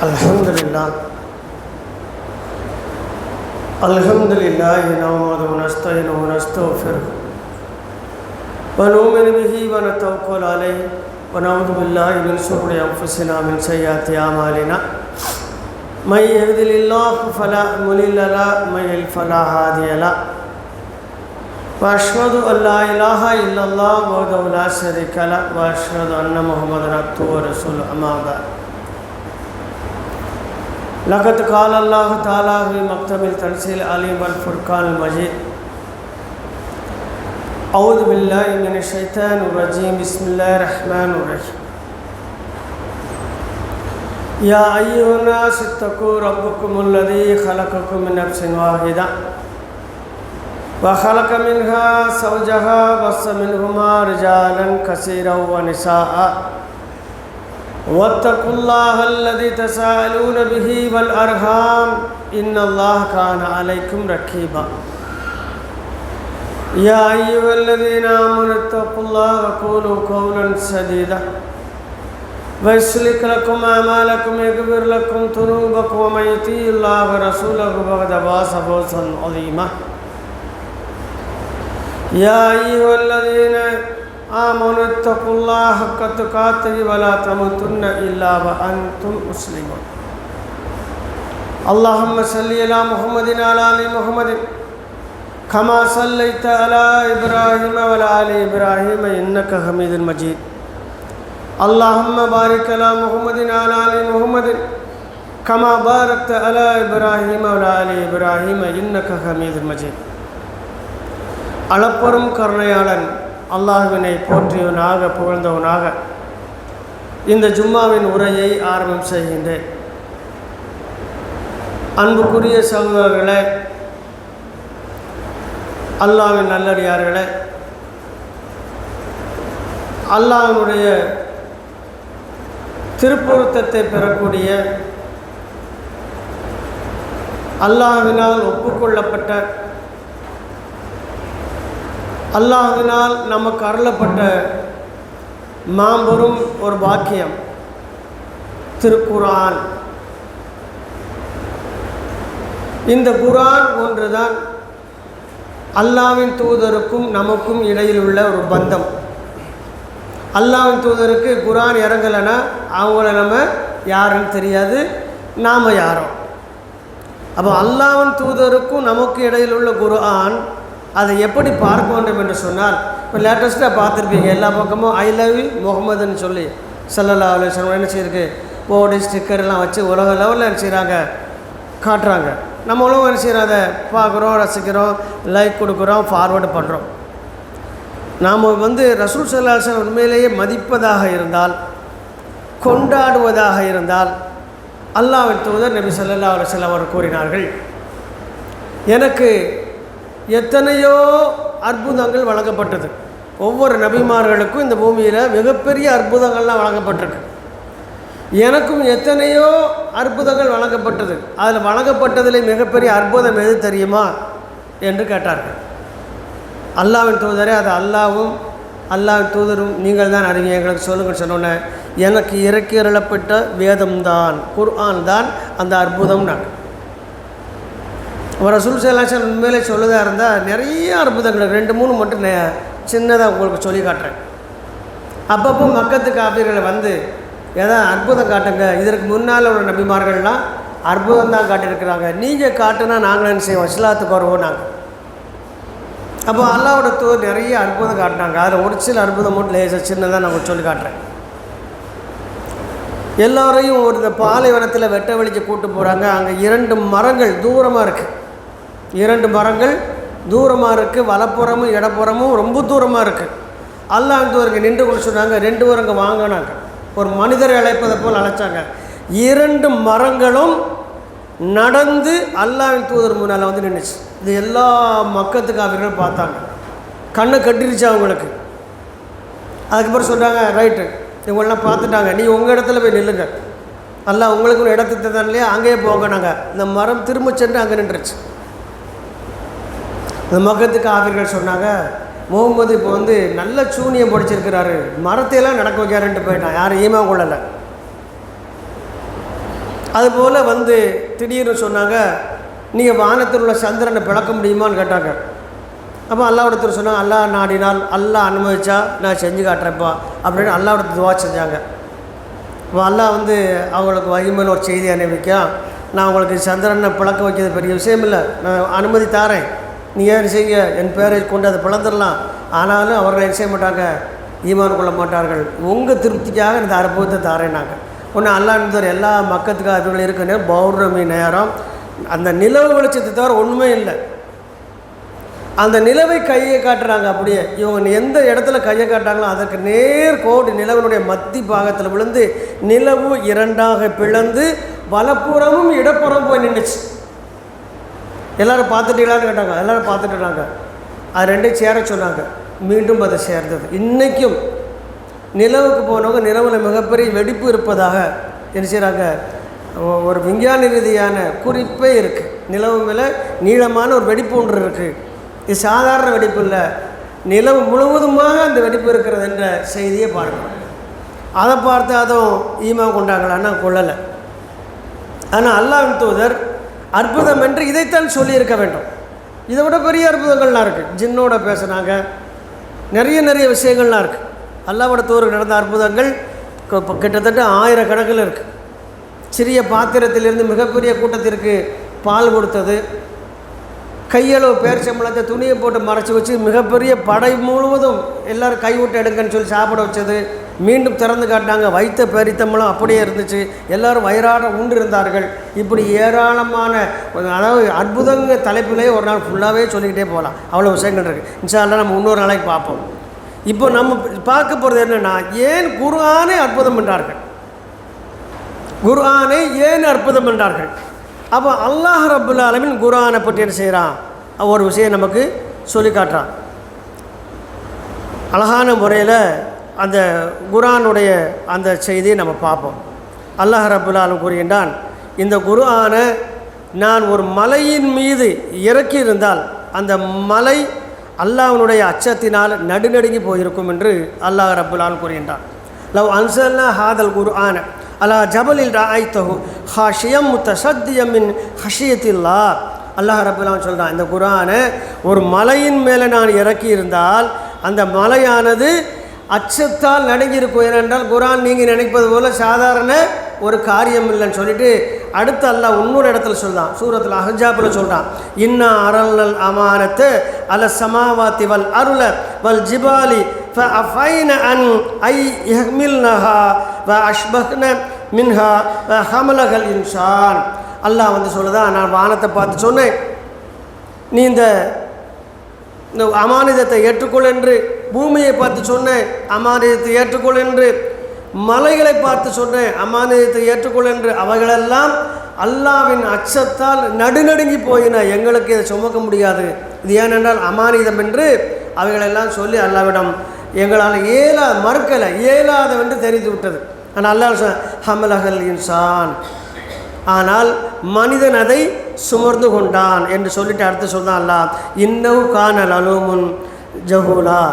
Alhamdulillah nahmaduhu wa nasta'inuhu wa nastaghfiruh wa nu'minu bihi wa natawakkalu alayhi wa na'udhu billahi min shururi anfusina min sayyiati a'malina may yahdihillahu fala mudilla lahu wa may yudlil fala hadiya lahu wa ashhadu an la ilaha illallah wahdahu la sharika lahu wa ashhadu anna muhammadan abduhu wa rasuluhu amma ba'd. लक़द क़ाल अल्लाह ताला फ़ी मक़्तमिल तंज़ील अलीम वल फ़ुरक़ानिल मजीद अऊज़ु बिल्लाहि मिनश शैतानिर रजीम बिस्मिल्लाहिर रहमानिर रहीम या अय्युहन नास इत्तक़ू रब्बकुमुल लज़ी ख़लक़कुम मिन नफ़्सिन वाहिदा व ख़लक़ मिन्हा ज़ौजहा वबस्स मिन्हुमा रिजालन कसीरन व निसाअ वत्तक़ुल्लाह अल्लज़ी तसाअलून बिही वल अरहाम इन्नल्लाह कान अलैकुम रक़ीबा या अय्युहल्लज़ीना आमनू इत्तक़ुल्लाह व क़ूलू क़ौलन सदीदा व युस्लिह लकुम अअमालकुम व यग़फिर लकुम ज़ुनूबकुम व मन युतिइल्लाह व रसूलहु फ़क़द फ़ाज़ फ़ौज़न अज़ीमा या अय्युहल्लज़ीना आमनू इत्तक़ुल्लाह हक़्क़ तुक़ातिही व ला तमूतुन्ना इल्ला व अंतुम मुस्लिमून अल्लाहुम्मा सल्लि अला मुहम्मदिन व अला आलि मुहम्मदिन कमा सल्लैत अला इब्राहीम व अला आलि इब्राहीम इन्नका हमीदुम मजीद अल्लाहुम्मा बारिक अला मुहम्मदिन व अला आलि मुहम्मदिन कमा बारकत अला इब्राहीम व अला आलि इब्राहीम इन्नका हमीदुम मजीद. அளப்பெரும் கருணையாளன் அல்லாஹ்வினை போற்றியவனாக புகழ்ந்தவனாக இந்த ஜும்மாவின் உரையை ஆரம்பம் செய்கின்றேன். அன்புக்குரிய சகோதரர்களே, அல்லாஹ்வின் நல்லடியார்களே, அல்லாஹ்வுடைய திருப்பொருத்தத்தை பெறக்கூடிய அல்லாஹ்வினால் ஒப்புக்கொள்ளப்பட்ட அல்லாஹ்வினால் நமக்கு அருளப்பட்ட மாபெரும் ஒரு வாக்கியம் திருக்குர்ஆன். இந்த குர்ஆன் ஒன்றுதான் அல்லாஹ்வின் தூதருக்கும் நமக்கும் இடையில் உள்ள ஒரு பந்தம். அல்லாஹ்வின் தூதருக்கு குர்ஆன் இறங்கலைன்னா அவங்கள நம்ம யாருன்னு தெரியாது, நாம் யாரோ. அப்போ அல்லாஹ்வின் தூதருக்கும் நமக்கு இடையில் உள்ள குர்ஆன் அதை எப்படி பார்க்க வேண்டும் என்று சொன்னால், இப்போ லேட்டஸ்ட்டாக பார்த்துருப்பீங்க, எல்லா பக்கமும் ஐ லவ் யூ முகமதுன்னு சொல்லி ஸல்லல்லாஹு அலைஹி வஸல்லம் என்ன செய்யிருக்கு, போர்டு ஸ்டிக்கர்லாம் வச்சு உலக லெவலில் என்ன செய்கிறாங்க, காட்டுறாங்க. நம்மளும் என்ன செய்கிறோம், அதை பார்க்குறோம், ரசிக்கிறோம், லைக் கொடுக்குறோம், ஃபார்வேர்டு பண்ணுறோம். நாம் ரசூல் ஸல்லல்லாஹு அலைஹி வஸல்லம் உண்மையிலேயே மதிப்பதாக இருந்தால், கொண்டாடுவதாக இருந்தால், அல்லாஹ்வின் தூதர் நபி ஸல்லல்லாஹு அலைஹி வஸல்லம் அவர் கூறினார்கள், எனக்கு எத்தனையோ அற்புதங்கள் வழங்கப்பட்டது. ஒவ்வொரு நபிமார்களுக்கும் இந்த பூமியில் மிகப்பெரிய அற்புதங்கள்லாம் வழங்கப்பட்டிருக்கு. எனக்கும் எத்தனையோ அற்புதங்கள் வழங்கப்பட்டது. அதில் வழங்கப்பட்டதில் மிகப்பெரிய அற்புதம் எது தெரியுமா என்று கேட்டார்கள். அல்லாஹ்வின் தூதரே, அது அல்லாஹ்வும் அல்லாஹ்வின் தூதரும் நீங்கள் தான் அறிவீங்க, எங்களுக்கு சொல்லுங்கள் சொன்னோன்னே, எனக்கு இறக்கி அருளப்பட்ட வேதம்தான், குர்ஆன் தான் அந்த அற்புதம். நான் ரசூல் ஸல்லல்லாஹு அலைஹி வஸல்லம் உண்மையிலே சொல்லதாக இருந்தால் நிறைய அற்புதங்கள் 2-3 மட்டும் சின்னதாக உங்களுக்கு சொல்லி காட்டுறேன். அப்பப்போ மக்கத்து காப்பீர்களை ஏதாவது அற்புதம் காட்டுங்க, இதற்கு முன்னால் உள்ள நபிமார்கள்லாம் அற்புதம் தான் காட்டியிருக்கிறாங்க, நீங்கள் காட்டுனா நாங்கள் என்ன செய்வோம், இஸ்லாத்துக்கு வருவோம் நாங்கள். அப்போ அல்லாஹ்வோட தூதர் நிறைய அற்புதம் காட்டினாங்க. அதில் ஒரு சில அற்புதம் மட்டும் லேசாக சின்னதாக நான் சொல்லி காட்டுறேன். எல்லோரையும் ஒரு பாலைவனத்தில் வெட்ட வெளிச்சு கூட்டு போகிறாங்க. அங்கே 2 மரங்கள் தூரமாக இருக்குது, 2 மரங்கள் தூரமாக இருக்குது, வலப்புறமும் இடப்புறமும் ரொம்ப தூரமாக இருக்குது. அல்லாஹ்வின் தூதருக்கு நின்று கொண்டு சொன்னாங்க, 2 பேருங்க வாங்கினாங்க. ஒரு மனிதரை அழைப்பதை போல் அழைச்சாங்க. 2 மரங்களும் நடந்து அல்லாஹ்வின் தூதர் முன்னால் நின்றுச்சு. இது எல்லா மக்கத்துக்கு அவர்கள் பார்த்தாங்க, கண்ணை கட்டிருச்சு அவங்களுக்கு. அதுக்கப்புறம் சொல்கிறாங்க, ரைட்டு இவங்களெலாம் பார்த்துட்டாங்க, நீ உங்கள் இடத்துல போய் நில்லுங்க, அல்லாஹ் உங்களுக்கு ஒரு இடத்துக்கு தான் இல்லையா, அங்கேயே போங்க. நாங்கள் இந்த மரம் திரும்ப சென்று அங்கே நின்றுச்சு. இந்த மக்கத்துக்கு ஆஃபீர்கள் சொன்னாங்க, முகமது இப்போ நல்ல சூனியம் படிச்சிருக்கிறாரு, மரத்தையெல்லாம் நடக்க வைக்காருன்ட்டு போயிட்டான், யாரும் ஈமா கொள்ளலை. அதுபோல் வந்து திடீர்னு சொன்னாங்க, நீங்கள் வானத்தில் உள்ள சந்திரனை பிளக்க முடியுமான்னு கேட்டாங்க. அப்போ அல்லாஹ்விடத்தில் சொன்னாங்க, அல்லாஹ் நாடினால், அல்லாஹ் அனுமதிச்சா நான் செஞ்சு காட்டுறேன்ப்பா அப்படின்னு அல்லாஹ்விடத்தில் துவா செஞ்சாங்க. இப்போ அல்லாஹ் வந்து அவங்களுக்கு வகிமையில் ஒரு செய்தி அனுப்பிக்கா, நான் உங்களுக்கு சந்திரனை பிளக்க வைக்கிறது பெரிய விஷயம் இல்லை, நான் அனுமதி தாரேன், நீ ஏன் செய்ய, என் பேரை கொண்டு அதை பிளந்துடலாம். ஆனாலும் அவர்கள் என்ன செய்ய மாட்டாங்க, ஈமான் கொள்ள மாட்டார்கள். உங்கள் திருப்திக்காக இந்த அற்புதத்தை தாரேனாங்க. ஒன்று அல்லாஹ் எல்லா மக்கத்துக்காக அதுகள் இருக்குன்னு பௌர்ணமி நேரம் அந்த நிலவு வெளிச்சத்தை தவிர ஒன்றுமே இல்லை. அந்த நிலவை கையை காட்டுறாங்க. அப்படியே இவங்க எந்த இடத்துல கையை காட்டாங்களோ அதற்கு நேர்கோடு நிலவனுடைய மத்தி பாகத்தில் விழுந்து நிலவு இரண்டாக பிளந்து வலப்புறமும் இடப்புறம் போய் நின்றுச்சு. எல்லோரும் பார்த்துட்டீங்களான்னு கேட்டாங்க. எல்லோரும் பார்த்துட்டுறாங்க. அது ரெண்டையும் சேர சொன்னாங்க. மீண்டும் அதை சேர்ந்தது. இன்றைக்கும் நிலவுக்கு போனவங்க நிலவில் மிகப்பெரிய வெடிப்பு இருப்பதாக என்ன செய்கிறாங்க, ஒரு விஞ்ஞான ரீதியான குறிப்பே இருக்குது. நிலவு மேலே நீளமான ஒரு வெடிப்பு ஒன்று இருக்குது. இது சாதாரண வெடிப்பு இல்லை, நிலவு முழுவதுமாக அந்த வெடிப்பு இருக்கிறது என்ற செய்தியை பார்க்கணும். அதை பார்த்து அதுவும் ஈமா கொண்டாங்களான்னா கொள்ளலை. ஆனால் அல்லாஹ்வின் தூதர் அற்புதம் என்று இதைத்தான் சொல்லியிருக்க வேண்டும். இதை விட பெரிய அற்புதங்கள்லாம் இருக்குது. ஜின்னோட பேசுனாங்க, நிறைய விஷயங்கள்லாம் இருக்குது. அல்லாஹ்வோட தூதருக்கு நடந்த அற்புதங்கள் கிட்டத்தட்ட 1000 கணக்கில் இருக்குது. சிறிய பாத்திரத்திலிருந்து மிகப்பெரிய கூட்டத்திற்கு பால் கொடுத்தது, கையளவு பேரிச்சம்பழத்தை துணியை போட்டு மறைச்சி வச்சு மிகப்பெரிய படை முழுவதும் எல்லோரும் கைவிட்டு எடுங்கன்னு சொல்லி சாப்பிட வச்சது, மீண்டும் திறந்து காட்டினாங்க, வைத்த பேரித்தம்பழம் அப்படியே இருந்துச்சு, எல்லோரும் வயிறாட உண்டு இருந்தார்கள். இப்படி ஏராளமான அதாவது அற்புதங்க தலைப்பிலேயே ஒரு நாள் ஃபுல்லாகவே சொல்லிக்கிட்டே போகலாம். அவ்வளோ விஷயங்கள் இருக்குது. இன்ஷா அல்லாஹ் நம்ம இன்னொரு நாளைக்கு பார்ப்போம். இப்போ நம்ம பார்க்க போகிறது என்னென்னா, ஏன் குர்ஆனை அற்புதம் என்றார்கள், குர்ஆனை ஏன் அற்புதம் என்றார்கள். அப்போ அல்லாஹ் ரப்புல் ஆலமீன் குர்ஆனை பற்றி என்ன செய்கிறான், ஒரு விஷயம் நமக்கு சொல்லி காட்டுறான். அழகான முறையில் அந்த குர்ஆனுடைய அந்த செய்தியை நம்ம பார்ப்போம். அல்லாஹ் ரப்புல் ஆலமீன் கூறுகின்றான், இந்த குர்ஆனை நான் ஒரு மலையின் மீது இறக்கியிருந்தால் அந்த மலை அல்லாஹ்வுடைய அச்சத்தினால் நடுநடுங்கி போயிருக்கும் என்று அல்லாஹ் ரப்புல் ஆலமீன் கூறுகின்றான். லவ் அன்ஸல்னா ஹாதல் குர்ஆன அலா ஜபலில் ரஅய்தஹு ஹாஷியம் முத்தஸத்தியம் மின் ஹஷியத்தில்லாஹ். அல்லாஹ் ரப்புல் ஆலமீன் சொல்கிறான், இந்த குர்ஆனை ஒரு மலையின் மேலே நான் இறக்கி இருந்தால் அந்த மலையானது அச்சத்தால் நடுங்கியிருக்கும். ஏனென்றால் குர்ஆன் நீங்கள் நினைப்பது போல் சாதாரண ஒரு காரியம் இல்லைன்னு சொல்லிட்டு அடுத்து அல்லாஹ் இன்னொரு இடத்துல சொல்கிறான். சூரத்துல் அஹ்ஸாபில் சொல்கிறான், இன்னா அரல்னல் அமானத்து அல சமாவாத்தி வல் அருள வல் ஜிபாலி ஃபஅஃபைன அன் ஐ யஹ்மில்னஹா வ அஷ்பஹ்ன மின்ஹா வ ஹமலகல் இன்சான். அல்லாஹ் வந்து சொல்லுதான், நான் வானத்தை பார்த்து சொன்னேன், நீ இந்த அமானிதத்தை ஏற்றுக்கொள் என்று, பூமியை பார்த்து சொன்னேன் அமானிதத்தை ஏற்றுக்கொள் என்று, மலைகளை பார்த்து சொன்னேன் அமானிதத்தை ஏற்றுக்கொள் என்று, அவைகளெல்லாம் அல்லாஹ்வின் அச்சத்தால் நடுநடுங்கி போயின, எங்களுக்கு இதை சுமக்க முடியாது, இது ஏனென்றால் அமானிதம் என்று அவைகளெல்லாம் சொல்லி அல்லாஹ்விடம் எங்களால் மறுக்கலை, இயலாதவென்று தெரிந்து விட்டது. ஆனால் அல்லாஹ் ஹமலகல் இன்சான், ஆனால் மனிதன் அதை சுமர்ந்து கொண்டான் என்று சொல்லிட்டு அடுத்து சொல்கிறான் அல்லாஹ், இன்னவு கானல் அலூமுன் ஜஹூலா.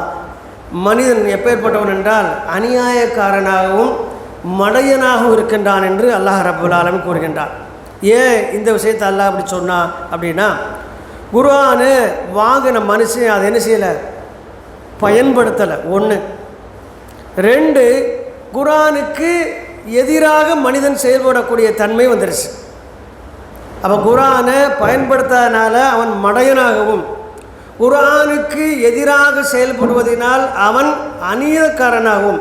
மனிதன் எப்பேற்பட்டவன் என்றால் அநியாயக்காரனாகவும் மடையனாகவும் இருக்கின்றான் என்று அல்லாஹ் ரப்புல் ஆலமீன் கூறுகின்றான். ஏன் இந்த விஷயத்தை அல்லாஹ் அப்படி சொன்னான் அப்படின்னா, குர்ஆனை வாங்கின மனுஷன் அதை என்ன செய்யலை, பயன்படுத்தலை. 1. 2, குர்ஆனுக்கு எதிராக மனிதன் செயல்படக்கூடிய தன்மை வந்துடுச்சு. அப்போ குர்ஆனை பயன்படுத்தாதனால அவன் மடையனாகவும், குர்ஆனுக்கு எதிராக செயல்படுவதனால் அவன் அநியாயக்காரனாகவும்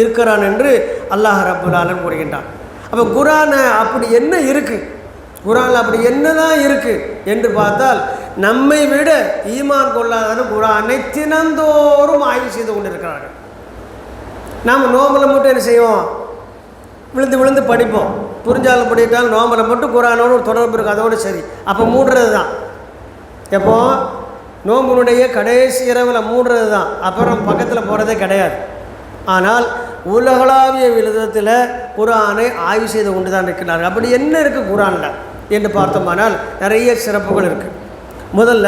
இருக்கிறான் என்று அல்லாஹ் ரப்புல் ஆலமீன் கூறுகின்றான். அப்போ குர்ஆனை அப்படி என்ன இருக்குது, குர்ஆனில் அப்படி என்னதான் இருக்குது என்று பார்த்தால், நம்மை விட ஈமான் கொள்ளாத குர்ஆனை தினந்தோறும் ஆய்வு செய்து கொண்டிருக்கிறார்கள். நாம் நோம்பில் மட்டும் என்ன செய்வோம், விழுந்து படிப்போம், புரிஞ்சாலும் படித்தாலும் நோம்பில் மட்டும் குர்ஆனோடு ஒரு தொடர்பு இருக்குது, அதோடு சரி. அப்போ மூடுறது தான், எப்போ நோம்பினுடைய கடைசி இரவில் மூடுறது தான், அப்புறம் பக்கத்தில் போகிறதே கிடையாது. ஆனால் உலகளாவிய விதத்தில் குர்ஆனை ஆய்வு செய்து கொண்டு தான் இருக்கிறார்கள். அப்படி என்ன இருக்குது குர்ஆனில் என்று பார்த்தோமானால் நிறைய சிறப்புகள் இருக்குது. முதல்ல,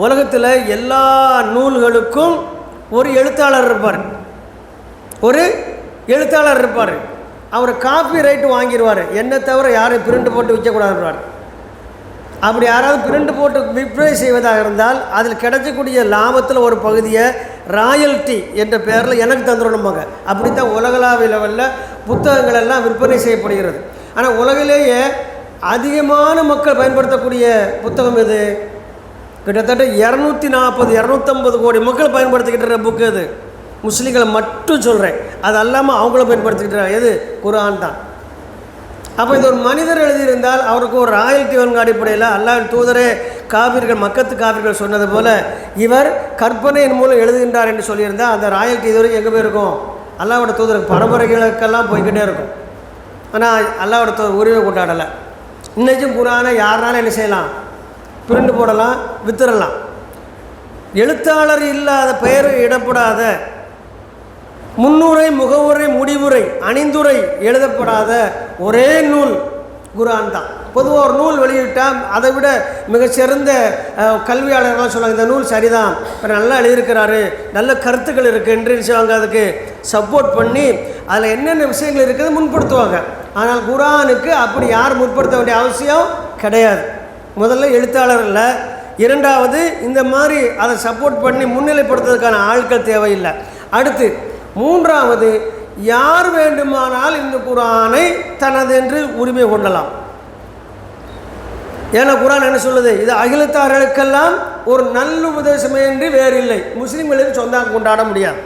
உலகத்தில் எல்லா நூல்களுக்கும் ஒரு எழுத்தாளர் இருப்பார், அவர் காப்பி ரைட்டு வாங்கிடுவார், என்னை தவிர யாரையும் பிரிண்ட் போட்டு விற்கக்கூடாதுன்றார். அப்படி யாராவது பிரிண்ட் போட்டு விற்பனை செய்வதாக இருந்தால் அதில் கிடைக்கக்கூடிய லாபத்தில் ஒரு பகுதியை ராயல்ட்டி என்ற பெயரில் எனக்கு தந்துடணுமாங்க. அப்படித்தான் உலகளாவிய லெவலில் புத்தகங்கள் எல்லாம் விற்பனை செய்யப்படுகிறது. ஆனால் உலகிலேயே அதிகமான மக்கள் பயன்படுத்தக்கூடிய புத்தகம் இது. கிட்டத்தட்ட 240-250 கோடி மக்கள் பயன்படுத்திக்கிட்டு புக்கு அது. முஸ்லீம்களை மட்டும் சொல்கிறேன், அது அல்லாமல் அவங்களும் பயன்படுத்திக்கிட்டு எது? குர்ஆன் தான். அப்போ இது ஒரு மனிதர் எழுதியிருந்தால் அவருக்கு ஒரு ராயல்ட்டி வழங்க அடிப்படையில் அல்லாஹ்வின் தூதரே காபிர்கள் மக்கத்து காபிர்கள் சொன்னது போல் இவர் கற்பனையின் மூலம் எழுதுகின்றார் என்று சொல்லியிருந்தால் அந்த ராயல்ட்டி இதுவரைக்கும் எங்கே போயிருக்கும்? அல்லாஹ்வோட தூதருக்கு பரம்பரைகளுக்கெல்லாம் போய்கிட்டே இருக்கும். ஆனால் அல்லாஹ்வோட தூதர் உரிமை கொண்டாடலை. இன்றைக்கும் குர்ஆனை யாருனாலும் என்ன செய்யலாம்? பிரிண்ட் போடலாம், வித்துடலாம். எழுத்தாளர் இல்லாத பெயர் இடப்படாத, முன்னுரை முகவுரை முடிவுரை அணிந்துரை எழுதப்படாத ஒரே நூல் குர்ஆன் தான். பொதுவாக ஒரு நூல் வெளியிட்டால் அதை விட மிகச்சிறந்த கல்வியாளர்கள்லாம் சொல்லுவாங்க, இந்த நூல் சரிதான், நல்லா எழுதியிருக்கிறாரு, நல்ல கருத்துக்கள் இருக்குது என்று நினச்சிவாங்க, அதுக்கு சப்போர்ட் பண்ணி அதில் என்னென்ன விஷயங்கள் இருக்குது முன்படுத்துவாங்க. ஆனால் குர்ஆனுக்கு அப்படி யார் முற்படுத்த வேண்டிய அவசியம் கிடையாது. முதல்ல எழுத்தாளர் இல்லை, இரண்டாவது இந்த மாதிரி அதை சப்போர்ட் பண்ணி முன்னிலைப்படுத்துறதுக்கான ஆட்கள் தேவையில்லை. அடுத்து மூன்றாவது, யார் வேண்டுமானால் இந்த குர்ஆனை தனது என்று உரிமை கொள்ளலாம். ஏன்னா குர்ஆன் என்ன சொல்லுது? இது அகிலத்தார்களுக்கெல்லாம் ஒரு நல்ல உபதேசமே என்று வேறு இல்லை. முஸ்லீம்களுக்கு சொந்தம் கொண்டாட முடியாது.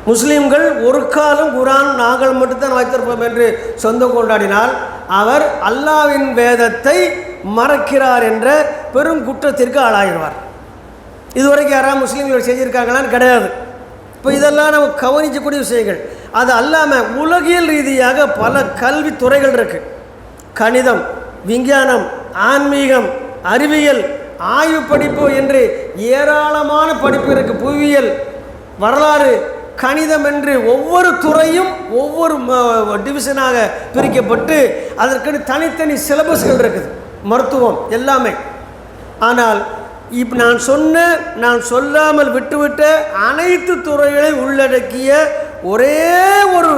முஸ்லீம்கள் ஒரு காலம் குர்ஆன் நாங்கள் மட்டும்தான் வைத்திருப்போம் என்று சொந்தம் கொண்டாடினால் அவர் அல்லாஹ்வின் வேதத்தை மறக்கிறார் என்ற பெரும் குற்றத்திற்கு ஆளாகிறார். இதுவரைக்கும் யாராவது முஸ்லீம்கள் செஞ்சுருக்காங்களான்னு கிடையாது. இப்போ இதெல்லாம் நம்ம கவனிக்கக்கூடிய விஷயங்கள். அது அல்லாமல் உலகியல் ரீதியாக பல கல்வி துறைகள் இருக்குது. கணிதம், விஞ்ஞானம், ஆன்மீகம், அறிவியல், ஆய்வு படிப்பு என்று ஏராளமான படிப்பு இருக்குது. புவியியல், வரலாறு, கணிதம் என்று ஒவ்வொரு துறையும் ஒவ்வொரு டிவிஷனாக பிரிக்கப்பட்டு அதற்கு தனித்தனி சிலபஸ்கள் இருக்குது. மருத்துவம் எல்லாமே. ஆனால் இப்போ நான் சொல்லாமல் விட்டுவிட்ட அனைத்து துறைகளை உள்ளடக்கிய ஒரே ஒரு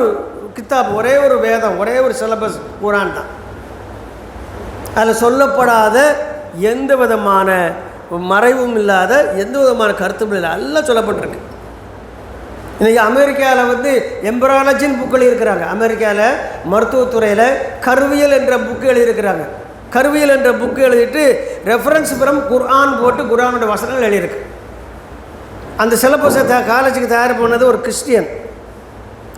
கித்தாப், ஒரே ஒரு வேதம், ஒரே ஒரு சிலபஸ் குர்ஆன் தான். அதில் சொல்லப்படாத எந்த விதமான மறைவும் இல்லாத எந்த விதமான கருத்தும் இல்லை, எல்லாம் சொல்லப்பட்டிருக்கு. இன்றைக்கி அமெரிக்காவில் எம்பராலஜின்னு புக் எழுதியிருக்கிறாங்க. அமெரிக்காவில் மருத்துவத்துறையில் கருவியல் என்ற புக்கு எழுதியிருக்கிறாங்க. கருவியல் என்ற புக்கு எழுதிட்டு ரெஃபரன்ஸ் ஃப்ரம் குர்ஆன் போட்டு குர்ஆனோட வசனங்கள் எழுதியிருக்கு. அந்த சிலபஸை காலேஜுக்கு தயார் பண்ணது ஒரு கிறிஸ்டியன்.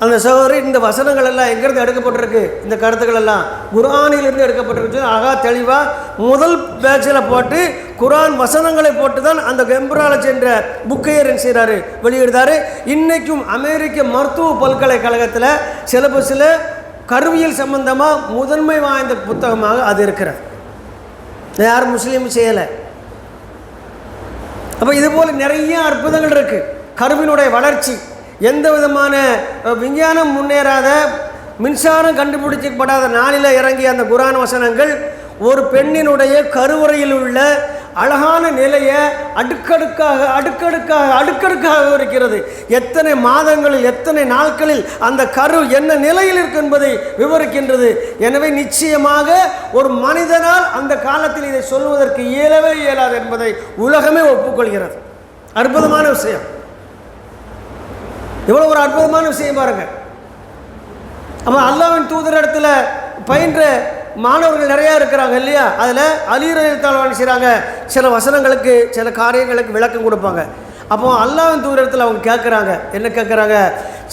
அந்த சகோதரி இந்த வசனங்கள் எல்லாம் எங்கேருந்து எடுக்கப்பட்டிருக்கு, இந்த கருத்துக்கள் எல்லாம் குர்ஆனிலிருந்து எடுக்கப்பட்டிருக்கு அழகாக தெளிவாக முதல் பேட்சில் போட்டு குர்ஆன் வசனங்களை போட்டு தான் அந்த எம்பராலஜி என்ற புக்கையர் என்ன செய்கிறாரு, வெளியிடுறாரு. இன்றைக்கும் அமெரிக்க மருத்துவ பல்கலைக்கழகத்தில் சிலபஸில் கருவியல் சம்பந்தமாக முதன்மை வாய்ந்த புத்தகமாக அது இருக்கிறது. யாரும் முஸ்லீம் செய்யலை. அப்போ இதுபோல் நிறைய அற்புதங்கள் இருக்குது. கருவினுடைய வளர்ச்சி, எந்த விதமான விஞ்ஞானம் முன்னேறாத, மின்சாரம் கண்டுபிடிக்கப்படாத நாளில் இறங்கிய அந்த குர்ஆன் வசனங்கள் ஒரு பெண்ணினுடைய கருவறையில் உள்ள அழகான நிலையை அடுக்கடுக்காக விவரிக்கிறது. எத்தனை மாதங்களில் எத்தனை நாட்களில் அந்த கரு என்ன நிலையில் இருக்கு என்பதை விவரிக்கின்றது. எனவே நிச்சயமாக ஒரு மனிதனால் அந்த காலத்தில் இதை சொல்வதற்கு இயலவே இயலாது என்பதை உலகமே ஒப்புக்கொள்கிறது. அற்புதமான விஷயம். இவ்வளோ ஒரு அற்புதமான விஷயம் பாருங்கள். அப்போ அல்லாஹ்வின் தூதர் இடத்துல பயின்ற மாணவர்கள் நிறையா இருக்கிறாங்க இல்லையா? அதில் அலி ரலியல்லாஹு அன்ஹு செய்கிறாங்க, சில வசனங்களுக்கு சில காரியங்களுக்கு விளக்கம் கொடுப்பாங்க. அப்போ அல்லாஹ்வின் தூதர் இடத்துல அவங்க கேட்குறாங்க, என்ன கேட்குறாங்க?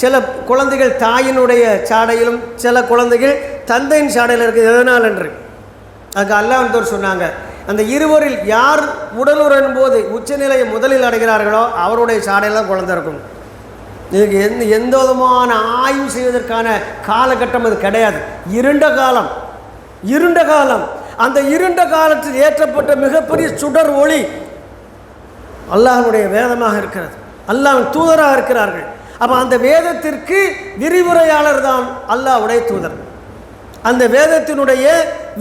சில குழந்தைகள் தாயினுடைய சாடையிலும் சில குழந்தைகள் தந்தையின் சாடையில் இருக்குது, எதனால் என்று. அதுக்கு அல்லாஹ்வின் தூதர் சொன்னாங்க, அந்த இருவரில் யார் உடலுறவின் போது உச்சநிலையை முதலில் அடைகிறார்களோ அவருடைய சாடையில் தான் குழந்தை இருக்கும். இதுக்கு எந்த விதமான ஆய்வு செய்வதற்கான காலகட்டம் அது கிடையாது. இருண்ட காலம். அந்த இருண்ட காலத்தில் ஏற்றப்பட்ட மிகப்பெரிய சுடர் ஒளி அல்லாஹ்வுடைய வேதமாக இருக்கிறது. அல்லாஹ்வின் தூதராக இருக்கிறார்கள். அப்போ அந்த வேதத்திற்கு விரிவுரையாளர் தான் அல்லாஹ்வுடைய தூதர். அந்த வேதத்தினுடைய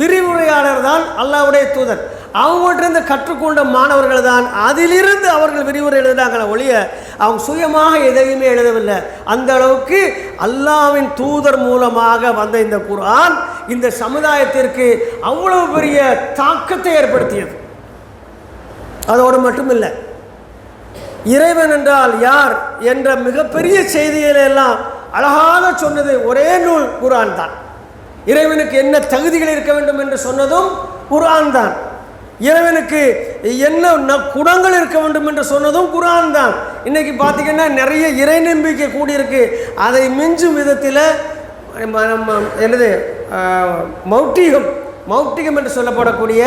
விரிவுரையாளர் தான் அல்லாஹ்வுடைய தூதர். அவங்கள்ட்ட கற்றுக்கொண்ட மாணவர்கள் தான் அதிலிருந்து அவர்கள் விரிவுரை எழுதினாங்களே ஒழிய அவங்க சுயமாக எதையுமே எழுதவில்லை. அந்த அளவுக்கு அல்லாஹ்வின் தூதர் மூலமாக வந்த இந்த குர்ஆன் இந்த சமுதாயத்திற்கு அவ்வளவு பெரிய தாக்கத்தை ஏற்படுத்தியது. அதோடு மட்டுமில்லை, இறைவன் என்றால் யார் என்ற மிகப்பெரிய செய்திகளெல்லாம் அழகாக சொன்னது ஒரே நூல் குர்ஆன் தான். இறைவனுக்கு என்ன தகுதிகள் இருக்க வேண்டும் என்று சொன்னதும் குர்ஆன் தான். இறைவனுக்கு என்ன குணங்கள் இருக்க வேண்டும் என்று சொன்னதும் குர்ஆன் தான். இன்றைக்கி பார்த்திங்கன்னா நிறைய இறை நம்பிக்கை கூடியிருக்கு. அதை மிஞ்சும் விதத்தில் என்னது மௌட்டிகம் என்று சொல்லப்படக்கூடிய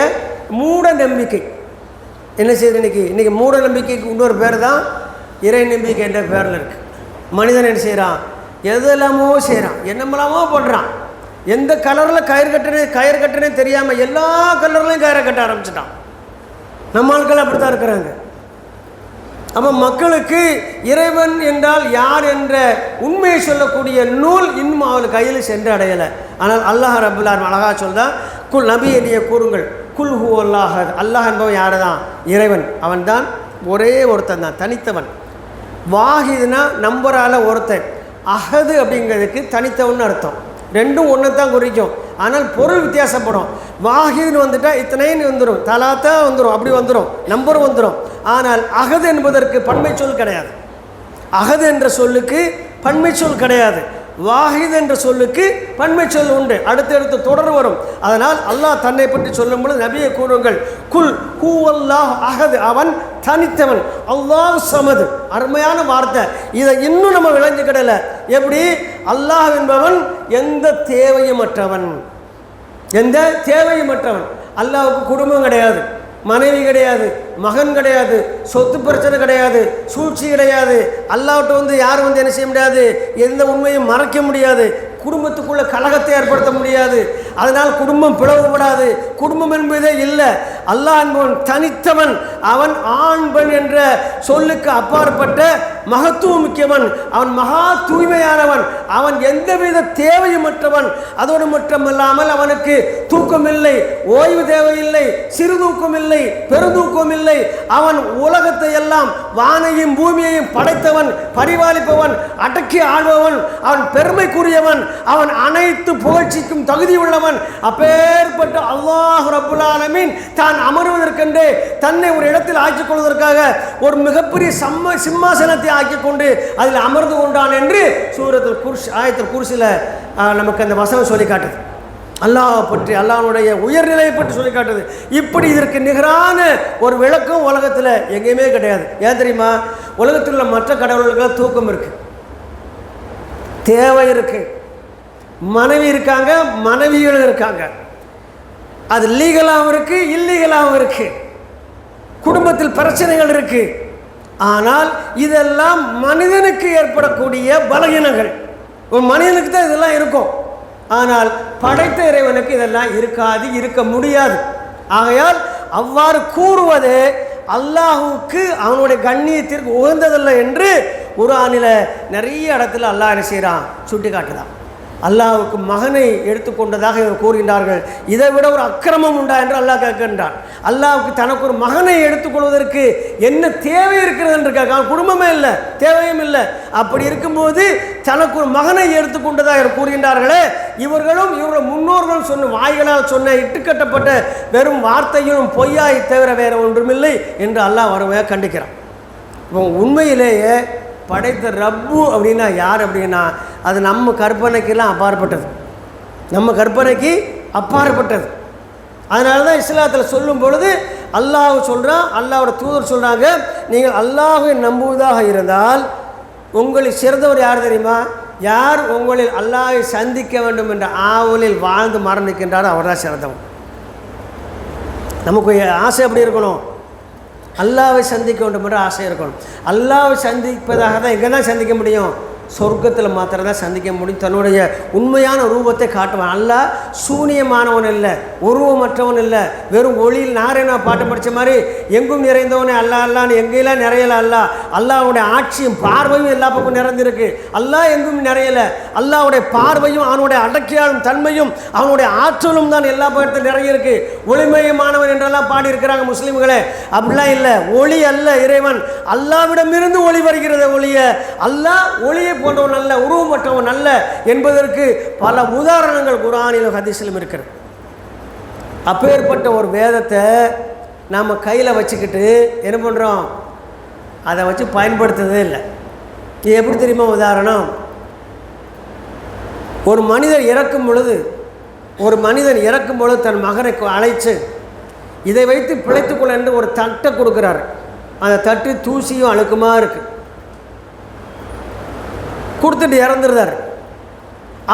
மூட நம்பிக்கை என்ன செய்யுது? இன்றைக்கி மூட நம்பிக்கைக்கு இன்னொரு பேர் தான் இறை நம்பிக்கை என்ற பேரில் இருக்குது. மனிதன் என்ன செய்கிறான்? எதெல்லாமோ செய்கிறான், என்னமெல்லாமோ பண்ணுறான். எந்த கலரில் கயிறு கட்டுனே தெரியாமல் எல்லா கலர்லையும் கயிறை கட்ட ஆரம்பிச்சிட்டான். நம்ம ஆட்கள் அப்படி தான் இருக்கிறாங்க. அப்போ மக்களுக்கு இறைவன் என்றால் யார் என்ற உண்மையை சொல்லக்கூடிய நூல் இன்னும் அவள் கையில் சென்று அடையலை. ஆனால் அல்லாஹ் ரப்புல் ஆலமீன் அழகாக சொல்தான், குல் நபி எண்ணிய கூறுங்கள், குல் ஹு அல்லாஹ், அல்லாஹ் என்பவன் யார் தான்? இறைவன். அவன் தான் ஒரே ஒருத்தன் தான், தனித்தவன். வாஹிதுனா நம்பரால் ஒருத்தன், அஹது அப்படிங்கிறதுக்கு தனித்தவன் அர்த்தம். ரெண்டும் ஒன்று தான் குறிக்கும், ஆனால் பொருள் வித்தியாசப்படும். வாஹிதுன்னு வந்துட்டால் இத்தனைன்னு வந்துடும், தலாத்தா வந்துடும், அப்படி வந்துடும், நம்பர் வந்துடும். ஆனால் அகது என்பதற்கு பன்மை சொல் கிடையாது. அகது என்ற சொல்லுக்கு பன்மை சொல் கிடையாது. வாஹித் என்ற சொல்லுக்கு பன்மை சொல் உண்டு, அடுத்தடுத்து தொடர் வரும். அதனால் அல்லாஹ் தன்னை பற்றி சொல்லும் பொழுது நபியை கூறுங்கள், குல் ஹூ அல்லாஹ் அஹது, அவன் தனித்தவன், அல்லாஹ் சமது. அருமையான வார்த்தை. இதை இன்னும் நம்ம விளங்கிக்கிடலை. எப்படி? அல்லாஹ் என்பவன் எந்த தேவையுமற்றவன், எந்த தேவையுமற்றவன். அல்லாஹ்வுக்கு குடும்பம் கிடையாது, மனைவி கிடையாது, மகன் கிடையாது, சொத்து பிரச்சனை கிடையாது, சூழ்ச்சி கிடையாது. அல்லாஹ்விட்ட யாரும் என்ன செய்ய முடியாது, எந்த உண்மையும் மறைக்க முடியாது, குடும்பத்துக்குள்ள கலகத்தை ஏற்படுத்த முடியாது. அதனால் குடும்பம் பிளவுபடாது, குடும்பம் என்பதே இல்லை. அல்லாஹ் என்பவன் தனித்தவன், அவன் ஆண் பெண் என்ற சொல்லுக்கு அப்பாற்பட்ட மகத்துவம் முக்கியவன், அவன் மகா தூய்மையானவன், அவன் எந்தவித தேவையுமற்றவன். அதோடு மட்டுமல்லாமல் அவனுக்கு தூக்கம் இல்லை, ஓய்வு தேவையில்லை, சிறு தூக்கம் இல்லை, பெருதூக்கம் இல்லை. அவன் உலகத்தை எல்லாம் வானையும் பூமியையும் படைத்தவன், பரிபாலிப்பவன், அடக்கி ஆள்பவன், அவன் பெருமைக்குரியவன், அவன் அனைத்து புகழ்ச்சிக்கும் தகுதி உள்ளவன். அப்பேற்பட்ட அல்லாஹ் ரப்புல் ஆலமீன் தான் அமர்வதற்கென்று தன்னை ஒரு இடத்தில் ஆக்கிக் கொள்வதற்காக ஒரு மிகப்பெரிய சிம்மாசனத்தை ஆக்கிக் கொண்டு அதில் அமர்ந்து கொண்டான் என்று சூரத்துல் குர்ஸ் ஆயத்துல் குர்ஸில் நமக்கு அந்த வசனம் சொல்லி காட்டுது. அல்லாஹ் பற்றி, அல்லாஹ்வுடைய உயர்நிலையை பற்றி சொல்லி காட்டுது. இப்படி இதற்கு நிகரான ஒரு விளக்கம் உலகத்தில் எங்கேயுமே கிடையாது. ஏன் தெரியுமா? உலகத்தில் உள்ள மற்ற கடவுள்களுக்கு தூக்கம் இருக்கு, தேவை இருக்கு, மனைவி இருக்காங்க, மனைவிகளும் இருக்காங்க, அது லீகலாகவும் இருக்கு, இல்லீகலாகவும் இருக்கு, குடும்பத்தில் பிரச்சனைகள் இருக்கு. ஆனால் இதெல்லாம் மனிதனுக்கு ஏற்படக்கூடிய பலகீனங்கள். ஒரு மனிதனுக்கு தான் இதெல்லாம் இருக்கும், ஆனால் படைத்த இறைவனுக்கு இதெல்லாம் இருக்காது, இருக்க முடியாது. ஆகையால் அவ்வாறு கூறுவது அல்லாஹுக்கு அவனுடைய கண்ணியத்திற்கு உகந்ததில்லை என்று குர்ஆனில் நிறைய இடத்துல அல்லாஹ் என்ன செய்கிறான், சுட்டி காட்டுதான். அல்லாஹ்வுக்கு மகனை எடுத்துக்கொண்டதாக இவர் கூறுகின்றார்கள். இதை விட ஒரு அக்கிரமம் உண்டா என்று அல்லாஹ் கேட்கின்றான். அல்லாஹ்வுக்கு தனக்கு ஒரு மகனை எடுத்துக்கொள்வதற்கு என்ன தேவை இருக்கிறது என்று கேட்க, குடும்பமே இல்லை, தேவையும் இல்லை. அப்படி இருக்கும்போது தனக்கு ஒரு மகனை எடுத்துக்கொண்டதாக இவர் கூறுகின்றார்களே, இவர்களும் இவர்கள் முன்னோர்கள் சொன்ன வாய்களால் சொன்ன இட்டுக்கட்டப்பட்ட வெறும் வார்த்தையும் பொய்யாய் தவிர வேறு ஒன்றுமில்லை என்று அல்லாஹ் வறுமையாக கண்டிக்கிறான். இப்போ உண்மையிலேயே படைத்த ரப்பு அப்படின்னா யார் அப்படின்னா அது நம்ம கற்பனைக்கெல்லாம் அப்பாற்பட்டது, நம்ம கற்பனைக்கு அப்பாற்பட்டது. அதனால தான் இஸ்லாத்தில் சொல்லும் பொழுது அல்லாஹ் சொல்கிறான், அல்லாஹோட தூதர் சொல்கிறாங்க, நீங்கள் அல்லாஹை நம்புவதாக இருந்தால் உங்களில் சிறந்தவர் யார் தெரியுமா? யார் உங்களில் அல்லாஹை சந்திக்க வேண்டும் என்ற ஆவலில் வாழ்ந்து மரணிக்கின்றாரோ அவர் தான் சிறந்தவன். நமக்கு ஆசை எப்படி இருக்கணும்? அல்லாஹ்வை சந்திக்க வேண்டும் என்ற ஆசை இருக்கணும். அல்லாஹ்வை சந்திப்பதாக தான் எங்கே தான் சந்திக்க முடியும்? சொர்க்கத்தில் மாத்திரம்தான் சந்திக்க முடியும். தன்னுடைய உண்மையான ரூபத்தை காட்டுவான். அல்லாஹ் சூனியமானவன் இல்லை, உருவமற்றவன் இல்லை, வெறும் ஒளியில் நாராயணா பாட்டு படித்த மாதிரி எங்கும் நிறைந்தவனே அல்லா அல்லான்னு எங்கெல்லாம் நிறையலை. அல்லாஹ்வுடைய ஆட்சியும் பார்வையும் எல்லா பக்கம் நிறைந்திருக்கு. அல்லாஹ் எங்கும் நிறையலை. அல்லாஹ்வுடைய பார்வையும் அவனுடைய அடக்கியாளும் தன்மையும் அவனுடைய ஆற்றலும் தான் எல்லா பக்கத்தில் நிறையிருக்கு. ஒளிமயமானவன் என்றெல்லாம் பாடியிருக்கிறாங்க முஸ்லீம்களே. அப்படிலாம் இல்லை. ஒளி அல்ல இறைவன், அல்லாஹ்விடமிருந்து ஒளி வருகிறது ஒளிய. அல்லாஹ் ஒளியை போன்றவன் அல்ல, உருவமற்றவன் அல்ல என்பதற்கு பல உதாரணங்கள் குர்ஆனிலும் ஹதீஸிலும் இருக்கிறது. அப்பேற்பட்ட ஒரு வேதத்தை நாம் கையில் வச்சுக்கிட்டு என்ன பண்ணுறோம்? அதை வச்சு பயன்படுத்துறதே இல்லை. இது எப்படி தெரியுமா உதாரணம்? ஒரு மனிதன் இறக்கும் பொழுது தன் மகனை அழைச்சு இதை வைத்து பிழைத்துக்கொள்ள என்று ஒரு தட்டை கொடுக்குறாரு. அந்த தட்டு தூசியும் அழுக்குமாக இருக்குது. கொடுத்துட்டு இறந்துருந்தார்.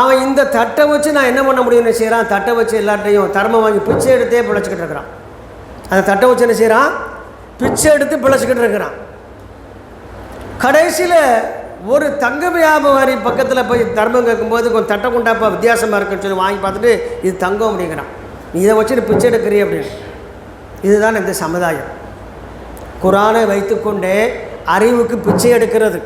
அவன் இந்த தட்டை வச்சு நான் என்ன பண்ண முடியும்னு செய்கிறான்? தட்டை வச்சு எல்லாத்தையும் தர்மம் வாங்கி பிச்சை எடுத்தே பிழைச்சிக்கிட்டு இருக்கிறான். அந்த தட்டை வச்சு என்ன செய்கிறான்? பிச்சை எடுத்து பிழைச்சிக்கிட்டு இருக்கிறான். கடைசியில் ஒரு தங்க வியாபாரி பக்கத்தில் போய் தர்மம் கேட்கும்போது கொஞ்சம் தட்டை கொண்டாப்பா வித்தியாசமாக இருக்குன்னு சொல்லி வாங்கி பார்த்துட்டு இது தங்கம் அப்படிங்கிறான். நீ இதை வச்சுட்டு பிச்சை எடுக்கிறீ அப்படின்னு. இதுதான் இந்த சமுதாயம். குர்ஆனை வைத்துக்கொண்டே அறிவுக்கு பிச்சை எடுக்கிறது,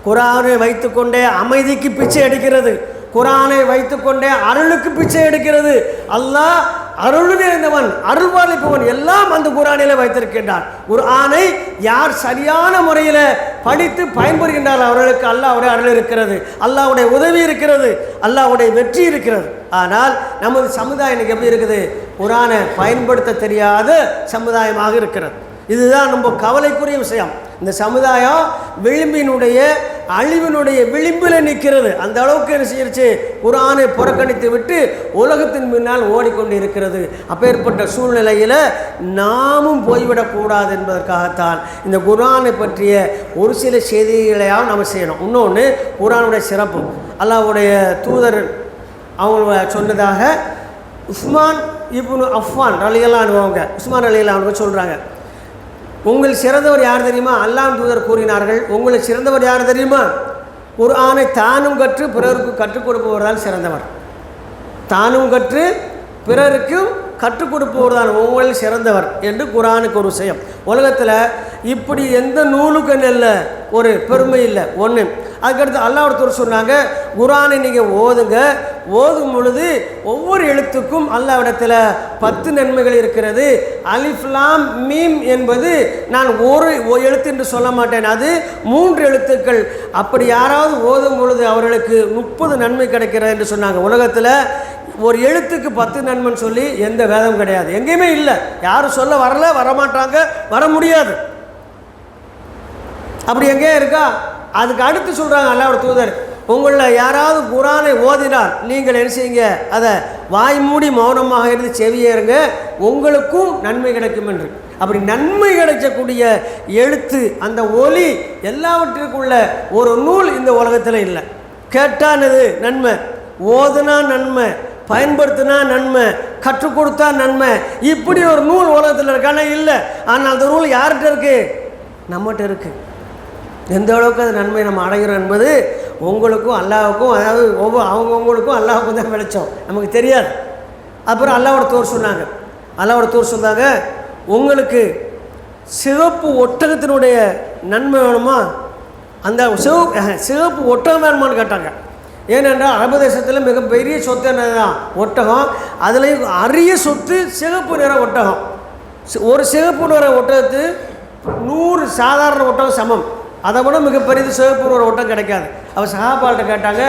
குர்ஆனை வைத்துக்கொண்டே அமைதிக்கு பிச்சை எடுக்கிறது, குர்ஆனை வைத்துக்கொண்டே அருளுக்கு பிச்சை எடுக்கிறது. அல்லாஹ் அருள் நிறைந்தவன், அருள்பாலிப்பவன் எல்லாம் அந்த குர்ஆனிலே வைத்திருக்கின்றான். குர்ஆனை யார் சரியான முறையில் படித்து பயன்படுகின்றார்கள் அவர்களுக்கு அல்லாஹ்வுடைய அருள் இருக்கிறது, அல்லாஹ்வுடைய உதவி இருக்கிறது, அல்லாஹ்வுடைய வெற்றி இருக்கிறது. ஆனால் நமது சமுதாயம் இன்னைக்கு எப்படி இருக்குது? குர்ஆனை பயன்படுத்த தெரியாத சமுதாயமாக இருக்கிறது. இதுதான் ரொம்ப கவலைக்குரிய விஷயம். இந்த சமுதாயம் விளிம்பினுடைய அழிவினுடைய விளிம்பில் நிற்கிறது. அந்த அளவுக்கு என்ன செய்யச்சு? குர்ஆனை புறக்கணித்து விட்டு உலகத்தின் பின்னால் ஓடிக்கொண்டு இருக்கிறது. அப்பேற்பட்ட சூழ்நிலையில் நாமும் போய்விடக்கூடாது என்பதற்காகத்தான் இந்த குர்ஆனை பற்றிய ஒரு சில செய்திகளையாவது நம்ம செய்யணும். இன்னொன்று குர்ஆனுடைய சிறப்பு. அல்லாஹ்வுடைய தூதர் அவங்க சொன்னதாக உஸ்மான் இப்னு அஃபான் ரலியல்லாஹு அன்ஹு உஸ்மான் ரலியல்லாஹு அன்ஹு சொல்கிறாங்க, உங்கள் சிறந்தவர் யார் தெரியுமா? அல்லாஹ்வின் தூதர் கூறினார்கள், உங்களுக்கு சிறந்தவர் யார் தெரியுமா? குர்ஆனை தானும் கற்று பிறருக்கு கற்றுக் கொடுப்பவர் தான் சிறந்தவர். தானும் கற்று பிறருக்கும் கற்றுக் கொடுப்பவர் தான் உங்களில் சிறந்தவர் என்று குர்ஆனுக்கு ஒரு விஷயம். உலகத்தில் இப்படி எந்த நூலுக்கும் இல்லை ஒரு பெருமை இல்லை. ஒன்று. அதுக்கடுத்து அல்லாஹ்வுடைய சொன்னாங்க, குர்ஆனை நீங்கள் ஓதும் பொழுது ஒவ்வொரு எழுத்துக்கும் அல்லாஹ்விடத்தில் 10 நன்மைகள் இருக்கிறது. அலிஃப் லாம் மீம் என்பது நான் ஒரு எழுத்து என்று சொல்ல மாட்டேன், அது 3 எழுத்துக்கள். அப்படி யாராவது ஓதும் பொழுது அவர்களுக்கு 30 நன்மை கிடைக்கிறது என்று சொன்னாங்க. உலகத்தில் ஒரு எழுத்துக்கு 10 நன்மைன்னு சொல்லி எந்த வேதம் கிடையாது, எங்கேயுமே இல்லை. யாரும் சொல்ல வரமாட்டாங்க, வர முடியாது. அப்படி எங்கேயும் இருக்கா? அதுக்கு அடுத்து சொல்கிறாங்க அல்லாஹ்வுடைய தூதர், உங்களில் யாராவது குர்ஆனை ஓதினால் நீங்கள் என்ன செய்யுங்க? அதை வாய் மூடி மௌனமாக இருந்து செவியேறுங்க, உங்களுக்கும் நன்மை கிடைக்கும் என்று. அப்படி நன்மை கிடைக்கக்கூடிய எழுத்து, அந்த ஒலி எல்லாவற்றிற்குள்ள ஒரு நூல் இந்த உலகத்தில் இல்லை. கேட்டானது நன்மை, ஓதுனா நன்மை, பயன்படுத்தினா நன்மை, கற்றுக் கொடுத்தா நன்மை. இப்படி ஒரு நூல் உலகத்தில் இருக்கான இல்லை. ஆனால் அந்த நூல் யார்கிட்ட இருக்குது? நம்மகிட்ட இருக்குது. எந்த அளவுக்கு அது நன்மை நம்ம அடைகிறோம் என்பது உங்களுக்கும் அல்லாஹ்வுக்கும், அதாவது அவங்கவுங்களுக்கும் அல்லாஹ்வுக்கும் தான் வெளிச்சம், நமக்கு தெரியாது. அப்புறம் அல்லாஹ்வுடைய தூதர் சொன்னாங்க, உங்களுக்கு சிவப்பு ஒட்டகத்தினுடைய நன்மை வேணுமா? அந்த சிவப்பு ஒட்டகம் வேணுமான்னு கேட்டாங்க. ஏனென்றால் அரபு தேசத்தில் மிகப்பெரிய சொத்து என்னதான் ஒட்டகம். அதுலேயும் அரிய சொத்து சிவப்பு நிற ஒட்டகம். ஒரு சிவப்பு நிற ஒட்டகத்து 100 சாதாரண ஒட்டகம் சமம். அதை விட மிகப்பெரிய சிவப்பு நிற ஒட்டகம் கிடைக்காது. அவர் சஹாபால்கிட்ட கேட்டாங்க,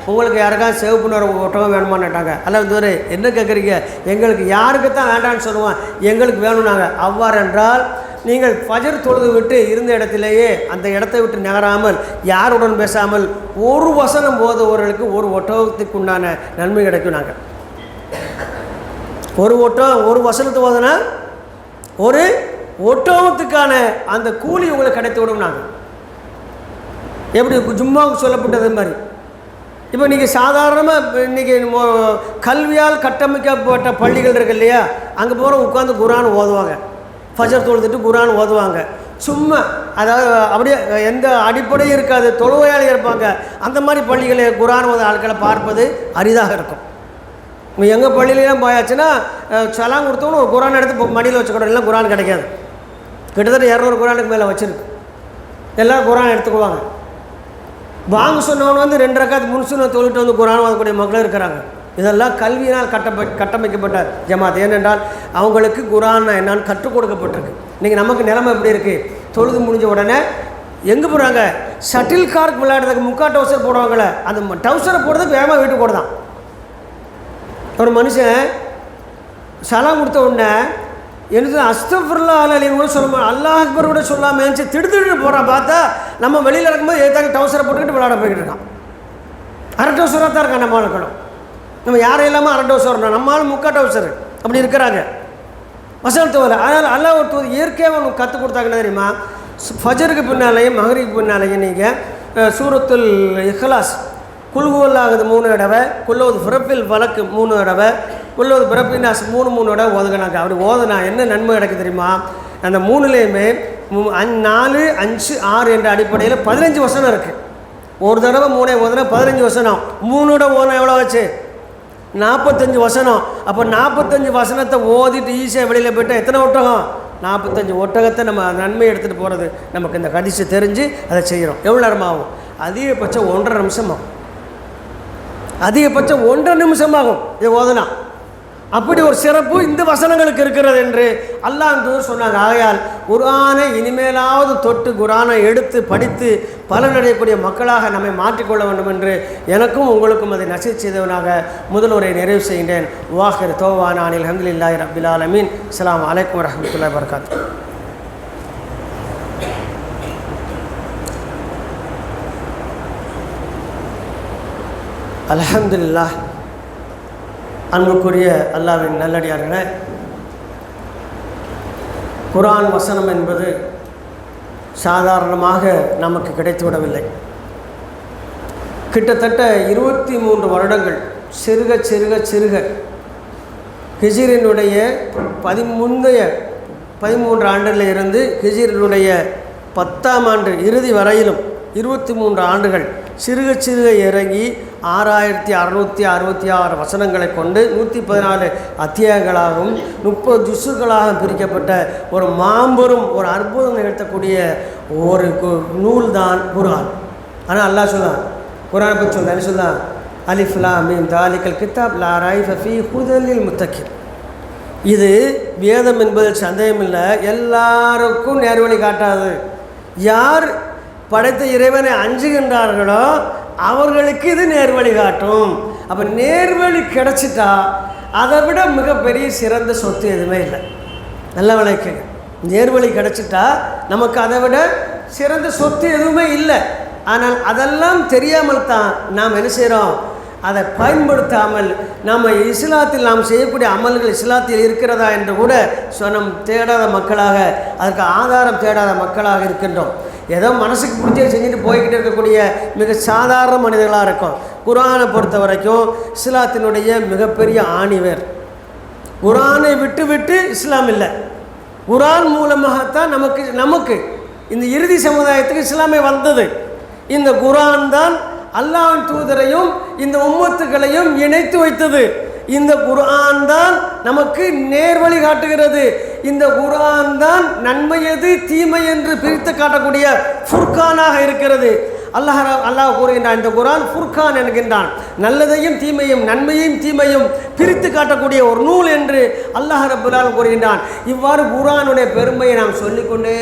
உங்களுக்கு யாருக்காவது சிவப்பு நிற ஒட்டகம் வேணுமான்னு கேட்டாங்க. அல்லாஹ் என்ன கேட்குறீங்க? எங்களுக்கு யாருக்கு தான் வேண்டான்னு சொல்லுவான், எங்களுக்கு வேணும்னாங்க. அவ்வாறு என்றால் நீங்கள் ஃபஜர் தொழுது விட்டு இருந்த இடத்திலேயே அந்த இடத்தை விட்டு நகராமல், யாருடன் பேசாமல் ஒரு வசனம் ஓதுவர்களுக்கு ஒரு ஒட்டகத்துக்கு உண்டான நன்மை கிடைக்கும். நாங்கள் ஒரு வசனத்தை ஓதுனா ஒரு ஒட்டகத்துக்கான அந்த கூலி உங்களுக்கு கிடைத்து விடும். நாங்கள் எப்படி ஜும்மாவுக்கு சொல்லப்பட்டது மாதிரி. இப்போ நீங்கள் சாதாரணமாக இன்றைக்கி கல்வியால் கட்டமைக்கப்பட்ட பள்ளிகள் இருக்கு இல்லையா, அங்கே போகிற உட்காந்து குர்ஆன் ஓதுவாங்க. ஃபஜர் தொழுதுட்டு குர்ஆன் ஓதுவாங்க. சும்மா அதாவது அப்படியே எந்த அடிப்படையும் இருக்காது, தொழுவையாளி இருப்பாங்க. அந்த மாதிரி பள்ளிகளில் குரான் ஓத ஆட்களை பார்ப்பது அரிதாக இருக்கும். எங்கள் பள்ளியிலாம் போயாச்சுன்னா சலாம் கொடுத்தவங்க ஒரு குரான் எடுத்து மடியில் வச்சுக்கணும், இல்லை குரான் கிடைக்காது. கிட்டத்தட்ட 200 குரானுக்கு மேலே வச்சுருக்கு. எல்லோரும் குரான் எடுத்துக்குவாங்க. வாங்க சொன்னவன் 2 ரக்காத் முன்சுன்னு தொழிட்டு குரான் வாங்கக்கூடிய மக்களும் இருக்கிறாங்க. இதெல்லாம் கல்வியினால் கட்டமைக்கப்பட்ட ஜமாத். ஏனென்றால் அவங்களுக்கு குரான் என்னான்னு கற்றுக் கொடுக்கப்பட்டிருக்கு. இன்றைக்கி நமக்கு நிலைமை எப்படி இருக்குது? தொழுது முடிஞ்ச உடனே எங்கே போகிறாங்க? ஷட்டில் கார்க் விளையாடுறதுக்கு முக்கா டவுசர் போடுவாங்களே, அந்த டவுசரை போடுறதுக்கு வேகமாக வீட்டுக்கு போடுதான். ஒரு மனுஷன் சலாம் கொடுத்த உடனே எனக்கு அஸ்தஃபிருல்லா அலைஹி கூட சொல்ல அல்லாஹ் அக்பர் கூட சொல்லாமல் எழுந்துச்சு திடுதிட்டு போகிறான். பார்த்தா நம்ம வெளியில் இருக்கும்போது எதாங்க டவுசரை போட்டுக்கிட்டு விளையாட போய்கிட்டு இருக்கான். அரை டவுசராக தான் இருக்கான். நம்ம ஆளுக்களும் நம்ம யாரும் இல்லாமல் அரை டவுசர் வரணும், நம்மளாலும் முக்கா டவுசர் அப்படி இருக்கிறாங்க. வசனத்து வர அதனால் அல்லாஹ் ஒரு இயற்கையாக அவனுக்கு கற்றுக் கொடுத்தாங்கன்னு தெரியுமா? ஃபஜருக்கு பின்னாலேயும் மகரிக்கு பின்னாலேயும் நீங்கள் சூரத்துல் இஹ்லாஸ் குல்ஹுவல்லாகுது 3 தடவை, குல்லோது பிறப்பில் வழக்கு 3 தடவை, குல்லோது பிறப்பினாஸ் 3 தடவை ஓதுனாங்க. அப்படி ஓதுனா என்ன நன்மை கிடைக்கு தெரியுமா? அந்த 3லேயுமே 4, 5, 6 என்ற அடிப்படையில் 15 வசனம் இருக்குது. ஒரு தடவை 3 ஓதுனா 15 வசனம். 3 தடவை ஓதுனா எவ்வளோ ஆச்சு? 45 வசனம். அப்போ 45 வசனத்தை ஓதிட்டு ஈஸியாக வெளியில் போய்ட்டால் எத்தனை ஒட்டகம்? 45 ஒட்டகத்தை நம்ம நன்மை எடுத்துகிட்டு போகிறது நமக்கு இந்த ஹதீஸ் தெரிஞ்சு அதை செய்கிறோம். எவ்வளோ நேரமாகும்? அதிகபட்சம் 1.5 நிமிஷம் ஆகும். அதிகபட்சம் 1.5 நிமிஷமாகும் இதை ஓதுனா. அப்படி ஒரு சிறப்பு இந்த வசனங்களுக்கு இருக்கிறது என்று அல்லாஹ் தூதர் சொன்னாங்க. ஆகையால் குர்ஆனை இனிமேலாவது தொட்டு குர்ஆனை எடுத்து படித்து பலனடையக்கூடிய மக்களாக நம்மை மாற்றிக்கொள்ள வேண்டும் என்று எனக்கும் உங்களுக்கும் அதை நசீஹ் செய்தவனாக முதல் உரை நிறைவு செய்கின்றேன். வாஹிர் தௌவானா அனில் ஹம்துலில்லாஹி ரப்பில் ஆலமீன். அஸ்ஸலாமு அலைக்கும் வரஹ்மத்துல்லாஹி வபரகாத்துஹு. அல்ஹம்துலில்லாஹ். அன்புக்குரிய அல்லாஹ்வின் நல்லடியார்களே, குர்ஆன் வசனம் என்பது சாதாரணமாக நமக்கு கிடைத்துவிடவில்லை. கிட்டத்தட்ட 23 வருடங்கள் சிறுக சிறுக சிறுக ஹிஜ்ரினுடைய 13 ஆண்டில் இருந்து ஹிஜ்ரினுடைய 10ஆம் ஆண்டு இறுதி வரையிலும் 23 ஆண்டுகள் சிறுக சிறுக இறங்கி 6666 வசனங்களை கொண்டு 114 அத்தியாயங்களாகவும் 30 ஜுஸுகளாக பிரிக்கப்பட்ட ஒரு மாபெரும் ஒரு அற்புதம் நிகழ்த்தக்கூடிய ஒரு நூல் தான் குர்ஆன். ஆனால் அல்லாஹ் சொன்னான், குர்ஆனை பற்றி சொன்னான், சொன்னான் அலிஃப் லாம் மீம் தாலிகல் கிதாப் லா ரைஃப ஃபீஹி ஹுதல் லில் முத்தகீன். இது வேதம் என்பதில் சந்தேகமில்லை, எல்லாருக்கும் நேர்வழி காட்டாது. யார் படைத்த இறைவனை அஞ்சுகின்றார்களோ அவர்களுக்கு இது நேர்வழி காட்டும். அப்போ நேர்வழி கிடச்சிட்டா அதை விட மிகப்பெரிய சிறந்த சொத்து எதுவுமே இல்லை. நல்ல விளைக்கு நேர்வழி கிடச்சிட்டா நமக்கு அதை விட சிறந்த சொத்து எதுவுமே இல்லை. ஆனால் அதெல்லாம் தெரியாமல் தான் நாம் என்ன செய்கிறோம்? அதை பயன்படுத்தாமல் நம்ம இஸ்லாத்தில் நாம் செய்யக்கூடிய அமல்கள் இஸ்லாத்தில் இருக்கிறதா என்று கூட சொன்னம் தேடாத மக்களாக, அதற்கு ஆதாரம் தேடாத மக்களாக இருக்கின்றோம். ஏதோ மனசுக்கு பிடிச்ச செஞ்சுட்டு போய்கிட்டு இருக்கக்கூடிய மிக சாதாரண மனிதர்களாக இருக்கும். குர்ஆனை பொறுத்த வரைக்கும் இஸ்லாத்தினுடைய மிகப்பெரிய ஆணிவேர். குர்ஆனை விட்டு விட்டு இஸ்லாம் இல்லை. குர்ஆன் மூலமாகத்தான் நமக்கு இந்த இறுதி சமுதாயத்துக்கு இஸ்லாமே வந்தது. இந்த குர்ஆன் தான் அல்லாஹ்வின் தூதரையும் இந்த உம்மத்துகளையும் இணைத்து வைத்தது. இந்த குர்ஆன் தான் நமக்கு நேர்வழி காட்டுகிறது. இந்த குர்ஆன் தான் நன்மை எது தீமை என்று பிரித்து காட்டக்கூடிய ஃபுர்கானாக இருக்கிறது. அல்லாஹ் கூறுகின்றான், இந்த குர்ஆன் ஃபுர்கான் என்கின்றான். நல்லதையும் தீமையும் நன்மையும் தீமையும் பிரித்து காட்டக்கூடிய ஒரு நூல் என்று அல்லாஹ் ரப்பல் ஆலமீன் கூறுகின்றான். இவ்வாறு குர்ஆனுடைய பெருமையை நாம் சொல்லிக்கொண்டே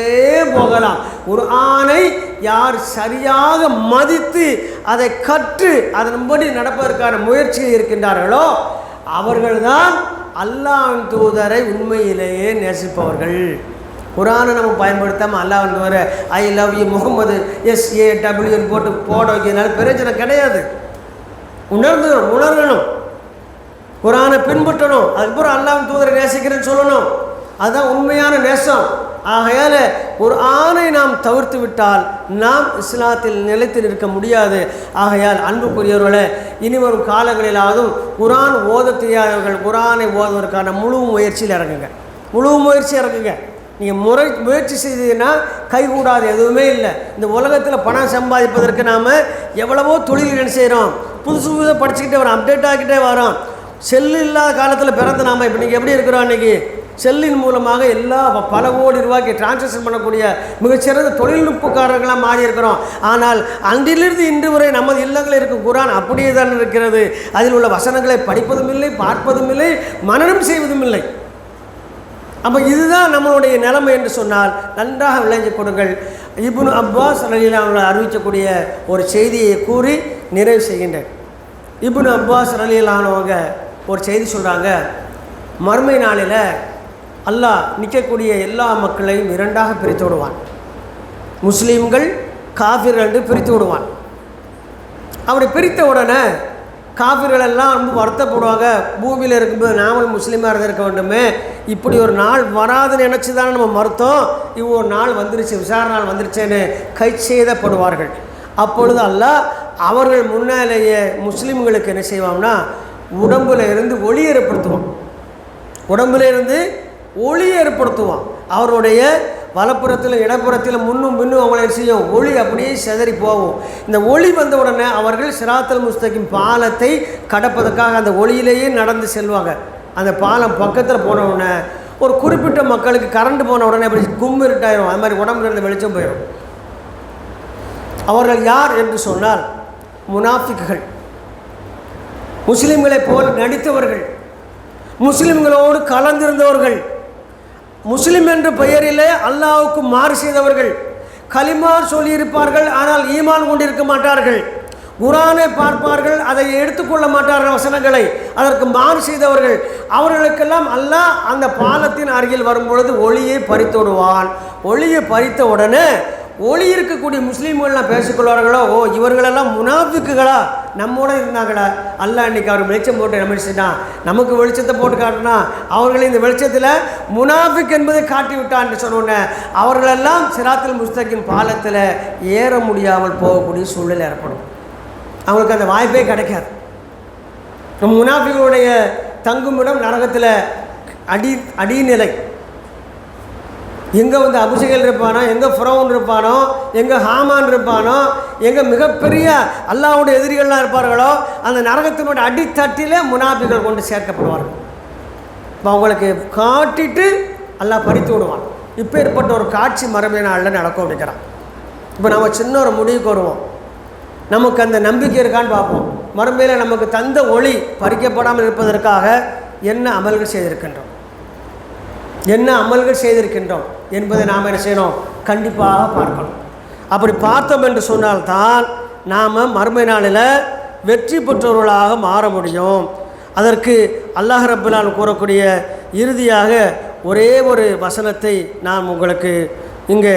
போகலாம். குர்ஆனை யார் சரியாக மதித்து அதை கற்று அதன்படி நடப்பதற்கான முயற்சியில் இருக்கின்றார்களோ அவர்கள்தான் அல்லாஹ்வின் தூதரை உண்மையிலேயே நேசிப்பவர்கள். குர்ஆனை நம்ம பயன்படுத்தாமல் அல்லாஹ்வின் தூதரை I love you Muhammad SAW போட வைக்கிறதுனால பிரயோஜனம் கிடையாது. உணரணும், குர்ஆனை பின்பற்றணும், அதுக்கப்புறம் அல்லாஹ்வின் தூதரை நேசிக்கிறேன்னு சொல்லணும். அதுதான் உண்மையான நேசம். ஆகையால் குர்ஆனை நாம் தவிர்த்து விட்டால் நாம் இஸ்லாத்தில் நிலைத்து நிற்க முடியாது. ஆகையால் அன்புக்குரியவர்களே, இனி வரும் காலங்களிலாவதும் குர்ஆன் ஓத தெரியாதவர்கள் குர்ஆனை ஓதுவதற்கான முழு முயற்சி இறங்குங்க. நீங்கள் முயற்சி செய்தீங்கன்னா கைகூடாது எதுவுமே இல்லை. இந்த உலகத்தில் பணம் சம்பாதிப்பதற்கு நாம் எவ்வளவோ தொழில்கள் செய்கிறோம், புதுசு புதுசாக படிச்சுக்கிட்டே வரோம், அப்டேட் ஆகிக்கிட்டே வரோம். செல்லு இல்லாத காலத்தில் பிறந்த நாம் இப்போ நீங்கள் எப்படி இருக்கிறோம்? அன்றைக்கி செல்லின் மூலமாக எல்லா பல கோடி ரூபாய்க்கு டிரான்சாக்ஷன் பண்ணக்கூடிய மிகச்சிறந்த தொழில்நுட்பக்காரர்களாக மாறி இருக்கிறோம். ஆனால் அன்றிலிருந்து இன்று வரை நமது இல்லங்களில் இருக்கும் குர்ஆன் அப்படியே தான் இருக்கிறது. அதில் உள்ள வசனங்களை படிப்பதும் இல்லை, பார்ப்பதும் இல்லை, மனனம் செய்வதும் இல்லை. அப்போ இதுதான் நம்மளுடைய நிலைமை என்று சொன்னால் நன்றாக விளைஞ்சு கொடுங்கள். இப்னு அப்பாஸ் ரலியல்லாஹு அன்ஹு அறிவிக்கக்கூடிய ஒரு செய்தியை கூறி நிறைவு செய்கின்றேன். இப்னு அப்பாஸ் ரலியல்லாஹு அன்ஹு ஒரு செய்தி சொல்கிறாங்க, மறுமை நாளில் அல்லாஹ் நிற்கக்கூடிய எல்லா மக்களையும் இரண்டாக பிரித்து விடுவான். முஸ்லீம்கள் காஃபிர்கள் என்று பிரித்து விடுவான். அப்படி பிரித்த உடனே காஃபிர்கள் எல்லாம் ரொம்ப வருத்தப்படுவாங்க. பூமியில் இருக்கும்போது நாமல் முஸ்லீமாக இருந்திருக்க வேண்டுமே, இப்படி ஒரு நாள் வராதுன்னு நினச்சி தானே நம்ம மறுத்தோம், ஒரு நாள் வந்துருச்சு, விசாரணை நாள் வந்துருச்சேன்னு கை செய்தப்படுவார்கள். அப்பொழுது அல்லாஹ் அவர்கள் முன்னாலேயே முஸ்லீம்களுக்கு என்ன செய்வாங்கன்னா உடம்புல இருந்து ஒளி ஏற்படுத்துவான். உடம்புல இருந்து ஒளி ஏற்படுத்துவான். அவருடைய வலப்புறத்தில் இடப்புறத்தில் முன்னும் பின்னும் அவங்களை செய்யும் ஒளி அப்படியே சிதறி போகும். இந்த ஒளி வந்த உடனே அவர்கள் சிராத்தல் முஸ்தகிம் பாலத்தை கடப்பதற்காக அந்த ஒளியிலேயே நடந்து செல்வாங்க. அந்த பாலம் பக்கத்தில் போன உடனே ஒரு குறிப்பிட்ட மக்களுக்கு கரண்ட் போன உடனே அப்படி கும் இருட்டாயிரும், அது மாதிரி உடம்புல இருந்து வெளிச்சம் போயிடும். அவர்கள் யார் என்று சொன்னால் முனாஃபிக்குகள், முஸ்லிம்களை போல் நடித்தவர்கள், முஸ்லிம்களோடு கலந்திருந்தவர்கள், முஸ்லிம் என்ற பெயரிலே அல்லாஹ்வுக்கு மாறு செய்தவர்கள், கலிமா சொல்லியிருப்பார்கள் ஆனால் ஈமான் கொண்டிருக்க மாட்டார்கள், குர்ஆனை பார்ப்பார்கள் அதை எடுத்துக்கொள்ள மாட்டார்கள், வசனங்களை அதற்கு மாறு செய்தவர்கள். அவர்களுக்கெல்லாம் அல்லாஹ் அந்த பாலத்தின் அருகில் வரும்பொழுது ஒளியை பறித்து விடுவான். ஒளியை பறித்த உடனே ஒளி இருக்கக்கூடிய முஸ்லீம்கள்லாம் பேசிக்கொள்வார்களோ, ஓ இவர்களெல்லாம் முனாஃபிக்குகளா, நம்மோட இருந்தாங்களா, அல்லாஹ் இன்றைக்கி அவர் வெளிச்சம் போட்டு நம்பிச்சுட்டான், நமக்கு வெளிச்சத்தை போட்டு காட்டினா அவர்களை இந்த வெளிச்சத்தில் முனாஃபிக் என்பதை காட்டி விட்டான்னு சொன்னோன்னே அவர்களெல்லாம் சிராத்துல் முஸ்தகிம் பாலத்தில் ஏற முடியாமல் போகக்கூடிய சூழல் ஏற்படும். அவங்களுக்கு அந்த வாய்ப்பே கிடைக்காது. நம்ம முனாஃபிகளுடைய தங்குமிடம் நரகத்தில் அடிநிலை. எங்கே வந்து அபுஜஹல் இருப்பானோ, எங்கே ஃபிரௌன் இருப்பானோ, எங்கே ஹாமான் இருப்பானோ, எங்கே மிகப்பெரிய அல்லாஹ்வுடைய எதிரிகள்லாம் இருப்பார்களோ அந்த நரகத்தினுடைய அடித்தட்டிலே முனாஃபிகள் கொண்டு சேர்க்கப்படுவார்கள். இப்போ அவங்களுக்கு காட்டிட்டு அல்லாஹ் பறித்து விடுவான். இப்போ ஏற்பட்ட ஒரு காட்சி மறுமை நாளில் நடக்கும் அப்படிங்கிறான். இப்போ நம்ம சின்ன ஒரு முடிவுக்கு வருவோம். நமக்கு அந்த நம்பிக்கை இருக்கான்னு பார்ப்போம். மறுமையில் நமக்கு தந்த ஒளி பறிக்கப்படாமல் இருப்பதற்காக என்ன அமல்கள் செய்திருக்கின்றோம், என்ன அமல்கள் செய்திருக்கின்றோம் என்பதை நாம் என்ன செய்யணும், கண்டிப்பாக பார்க்கணும். அப்படி பார்த்தோம் என்று சொன்னால்தான் நாம் மறுமை நாளில் வெற்றி பெற்றவர்களாக மாற முடியும். அதற்கு அல்லாஹ் ரப்பல் ஆலமீன் கூறக்கூடிய இறுதியாக ஒரே ஒரு வசனத்தை நான் உங்களுக்கு இங்கே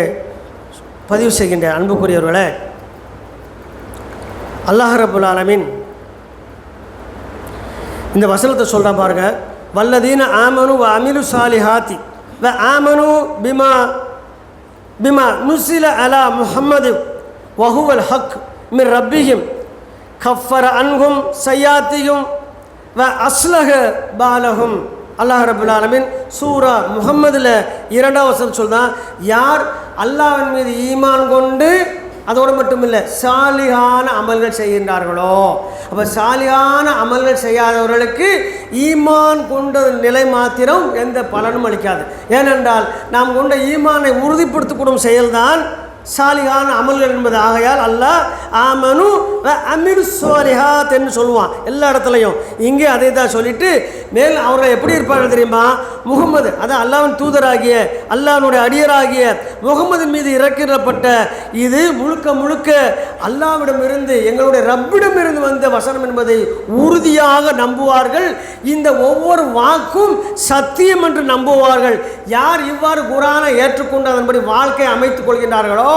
பதிவு செய்கின்றேன். அன்புக்குரியவர்களே, அல்லாஹ் ரப்பல் ஆலமீன் இந்த வசனத்தை சொல்கிறான் பாருங்க, வல்லதீன ஆமனு வ அமிலு சாலிஹாத்தி வ ஆமனு பிமா நுஸில அலா முஹம்மது வஹுவல் ஹக் மிர் ரப்பிஹிம் கஃபர அன்ஹும் சய்யாத்திஹும் வ அஸ்லஹ பாலஹும். அல்லாஹ் ரப்பல் ஆலமீன் சூரா முஹம்மதில் 2ஆம் வசனம் சொல்கிறான், யார் அல்லாஹ்வின் மீது ஈமான் கொண்டு அதோடு மட்டும் இல்லை சாலிகான அமல்கள் செய்கின்றார்களோ, அப்போ சாலிகான அமல்கள் செய்யாதவர்களுக்கு ஈமான் கொண்ட நிலை மாத்திரம் எந்த பலனும் அளிக்காது. ஏனென்றால் நாம் கொண்ட ஈமானை உறுதிப்படுத்தக்கூடும் செயல்தான் சாலிகான அமல்கள் என்பது. ஆகையால் அல்லாஹ் ஆமனு அமிரு சாலிஹாத் என்று சொல்லுவான் எல்லா இடத்துலையும். இங்கே அதை தான் சொல்லிட்டு மேல் அவர்கள் எப்படி இருப்பார்கள் தெரியுமா, முகமது, அதான் அல்லாஹ்வின் தூதராகிய அல்லாஹ்வுடைய அடியராகிய முகமதின் மீது இறக்கப்பட்ட இது முழுக்க முழுக்க அல்லாஹ்விடமிருந்து எங்களுடைய ரப்பிடமிருந்து வந்த வசனம் என்பதை உறுதியாக நம்புவார்கள். இந்த ஒவ்வொரு வாக்கும் சத்தியம் என்று நம்புவார்கள். யார் இவ்வாறு குர்ஆனை ஏற்றுக்கொண்டு அதன்படி வாழ்க்கை அமைத்துக் கொள்கின்றார்களோ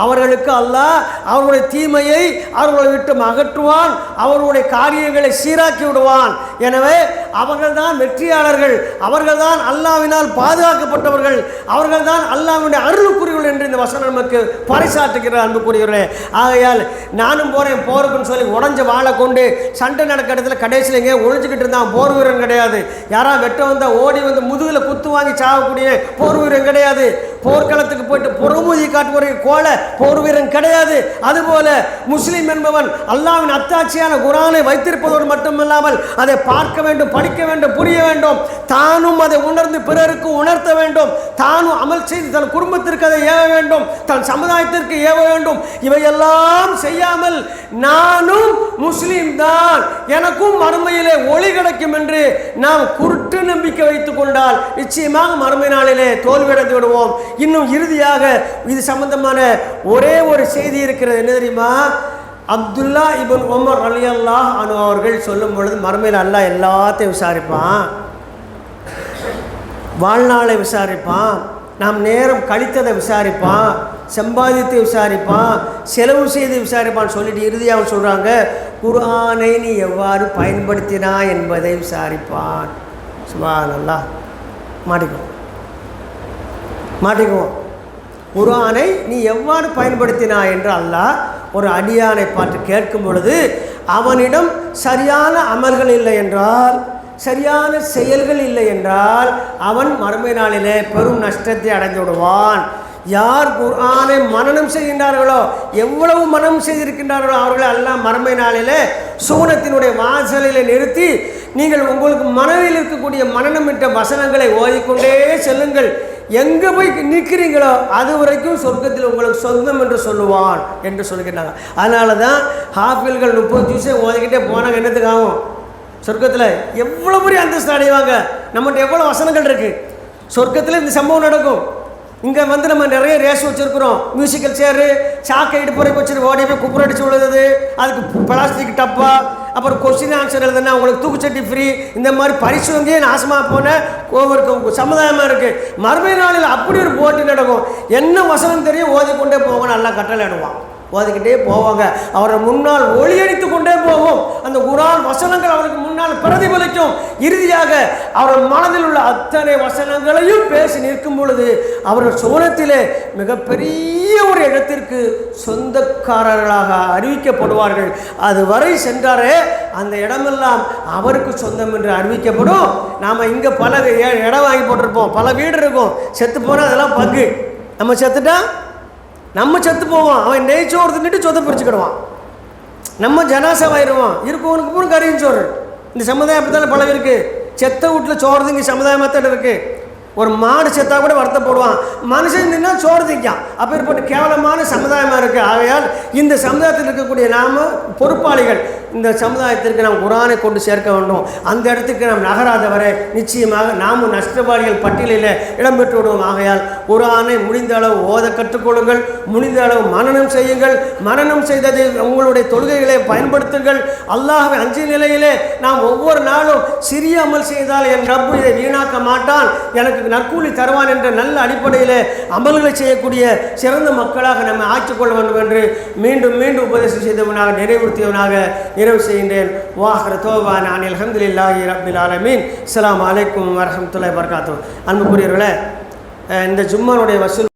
அவர்களுக்கு அல்லாஹ் அவர்களுடைய தீமையை அவர்களை விட்டு அகற்றுவான், அவர்களுடைய காரியங்களை சீராக்கி விடுவான். எனவே அவர்கள்தான் வெற்றியாளர்கள், அவர்கள்தான் தான் அல்லாஹ்வினால் பாதுகாக்கப்பட்டவர்கள், அவர்கள் தான் அல்லாஹ்வுடைய அருளுக்குரியவர்கள் என்று இந்த வசனம் நமக்கு பறைசாற்றுகிறார் அன்புக்குரியவர்களே. ஆகையால் நானும் போகிறேன் போருக்குன்னு சொல்லி உடஞ்ச வாழை கொண்டு சண்டை நடக்கிற இடத்துல கடைசியில் எங்கே ஒழிஞ்சிக்கிட்டு இருந்தான் போர் வீரன் கிடையாது. யாராவது வெட்ட வந்தால் ஓடி வந்து முதுகில் குத்து வாங்கி சாகக்கூடிய போர் வீரன் கிடையாது. போர்க்களத்துக்கு போயிட்டு புறமுதி காட்டுவரை கோல போர் வீரன் கிடையாது. அதுபோல முஸ்லீம் என்பவன் அல்லாஹ்வின் அத்தாட்சியான குர்ஆனை வைத்திருப்பதோடு மட்டுமல்லாமல் அதை பார்க்க வேண்டும், படிக்க வேண்டும், புரிய வேண்டும், தானும் அதை உணர்ந்து பிறருக்கு உணர்த்த வேண்டும், தானும் அமல் செய்து தன் குடும்பத்திற்கு அதை ஏவ வேண்டும், தன் சமுதாயத்திற்கு ஏவ வேண்டும். இவையெல்லாம் செய்யாமல் நானும் முஸ்லீம் தான், எனக்கும் மறுமையிலே ஒளி கிடைக்கும் என்று நாம் குருட்டு நம்பிக்கை வைத்துக் கொண்டால் நிச்சயமாக மறுமை நாளிலே தோல்வியடைந்து விடுவோம். இன்னும் இறுதியாக இது சம்பந்தமான ஒரே ஒரு செய்தி இருக்கிறது. என்ன தெரியுமா? அப்துல்லா இப்னு உமர் ரலியல்லாஹு அன்ஹு அவர்கள் சொல்லும் பொழுது மறுமையில் அல்லாஹ் எல்லாத்தையும் விசாரிப்பான், வாழ்நாளை விசாரிப்பான், நாம் நேரம் கழித்ததை விசாரிப்பான், சம்பாதித்து விசாரிப்பான், செலவு செய்து விசாரிப்பான்னு சொல்லிட்டு இறுதியாக அவன் சொல்கிறாங்க, குர்ஆனை நீ எவ்வாறு பயன்படுத்தினா என்பதை விசாரிப்பான். சுப்ஹானல்லாஹ். மாட்டிக்குவோம். குர்ஆனை நீ எவ்வாறு பயன்படுத்தினா என்று அல்லாஹ் ஒரு அடியானை பார்த்து கேட்கும் பொழுது அவனிடம் சரியான அமல்கள் இல்லை என்றால், சரியான செயல்கள் இல்லை என்றால் அவன் மறுமை நாளிலே பெரும் நஷ்டத்தை அடைந்து விடுவான். யார் குர்ஆனை மனனம் செய்கின்றார்களோ, எவ்வளவு மனனம் செய்திருக்கின்றார்களோ அவர்களை அல்லாஹ் மறுமை நாளிலே சூனத்தினுடைய வாசலிலே நிறுத்தி, நீங்கள் உங்களுக்கு மனதில் இருக்கக்கூடிய மனனமிட்ட வசனங்களை ஓதிக்கொண்டே செல்லுங்கள், எங்கே போய் நிற்கிறீங்களோ அது வரைக்கும் சொர்க்கத்தில் உங்களுக்கு சொந்தம் என்று சொல்லுவான் என்று சொல்லுகிறாங்க. அதனால தான் ஹாஃபில்கள் 30 ஜூஸை ஓதிக்கிட்டே போனாங்க. என்னத்துக்கு ஆகும்? சொர்க்கத்தில் எவ்வளோ பெரிய அந்தஸ்து அடைவாங்க. நம்மகிட்ட எவ்வளோ வசனங்கள் இருக்குது. சொர்க்கத்தில் இந்த சம்பவம் நடக்கும். இங்கே வந்து நம்ம நிறைய ரேஸ் வச்சுருக்குறோம். மியூசிக்கல் சேரு, சாக்கை இடுப்புறை வச்சுட்டு ஓடி போய் குப்புற அடிச்சு விழுது, அதுக்கு பிளாஸ்டிக் டப்பா, அப்புறம் கொஸ்டின் ஆன்சர் எழுதுனா உங்களுக்கு தூக்குச்சட்டி ஃப்ரீ, இந்த மாதிரி பரிசு வந்தே நாசமாக போன ஒவ்வொரு சமுதாயமாக இருக்குது. மறுமை நாளில் அப்படி ஒரு போட்டி நடக்கும். என்ன வசனம் தெரியும் ஓதிக்கொண்டே போகணும், நல்லா கட்டளை இடுவான், ஓதிக்கிட்டே போவாங்க. அவரை முன்னால் ஒளியடித்து கொண்டே போகும். அந்த குர்ஆன் வசனங்கள் அவருக்கு முன்னால் பிரதிபலிக்கும். இறுதியாக அவர்கள் மனதில் உள்ள அத்தனை வசனங்களையும் பேசி நிற்கும் பொழுது அவர்கள் சோனத்திலே மிகப்பெரிய ஒரு இடத்திற்கு சொந்தக்காரர்களாக அறிவிக்கப்படுவார்கள். அதுவரை சென்றாரே அந்த இடமெல்லாம் அவருக்கு சொந்தம் என்று அறிவிக்கப்படும். நாம் இங்கே பல இடம் வாங்கி போட்டிருப்போம், பல வீடு இருக்கும். செத்து போனால் அதெல்லாம் பங்கு. நம்ம செத்துட்டா நம்ம செத்து போவோம், அவன் நெய்ச்சோறு தின்னுட்டு சொத்தை பிரிச்சுக்கிடுவான், நம்ம ஜனாசாவாயிருவான். இருக்கவனுக்கு பூரா கறியும் சோறு. இந்த சமுதாயம் அப்படித்தானே பல இருக்குது. செத்த வீட்டில் சோறு திங்க சமுதாயமாக தான் இருக்குது. ஒரு மாடு செத்தா கூட வருத்தப்படுவான், மனுஷன் தின்னா சோறு திங்கான். அப்பேற்பட்ட கேவலமான சமுதாயமாக இருக்குது. ஆகையால் இந்த சமுதாயத்தில் இருக்கக்கூடிய நாம் பொறுப்பாளிகள். இந்த சமுதாயத்திற்கு நாம் குர்ஆனை கொண்டு சேர்க்க வேண்டும். அந்த இடத்துக்கு நாம் நகராத வரை நிச்சயமாக நாமும் நஷ்டவாளிகள் பட்டியலில் இடம்பெற்று விடுவோம். ஆகையால் குர்ஆனை முடிந்த அளவு ஓத கற்றுக்கொள்ளுங்கள், முடிந்த அளவு மனனம் செய்யுங்கள். மனனம் செய்ததை உங்களுடைய தொழுகைகளை பயன்படுத்துங்கள். அல்லாஹ்வை அஞ்சிய நிலையிலே நாம் ஒவ்வொரு நாளும் சிறிய அமல் செய்தால் என் ரப்பு இதை வீணாக்க மாட்டான், எனக்கு நற்கூலி தருவான் என்ற நல்ல அடிப்படையில் அமல்களை செய்யக்கூடிய சிறந்த மக்களாக நம்ம ஆக்கிக்கொள்ள வேண்டும் என்று மீண்டும் மீண்டும் உபதேசம் செய்தவனாக நிறைவுறுத்தியவனாக நிறைவு செய்கின்றேன். வாஹ்ர தோபான் அனில் அல்ஹம்துலில்லாஹி ரப்பில் ஆலமீன். அஸ்ஸலாமு அலைக்கும் வரஹ்மத்துல்லாஹி வபரகாத்துஹு. அன்புக்குரியவர்களே, இந்த ஜும்மானுடைய வசூல்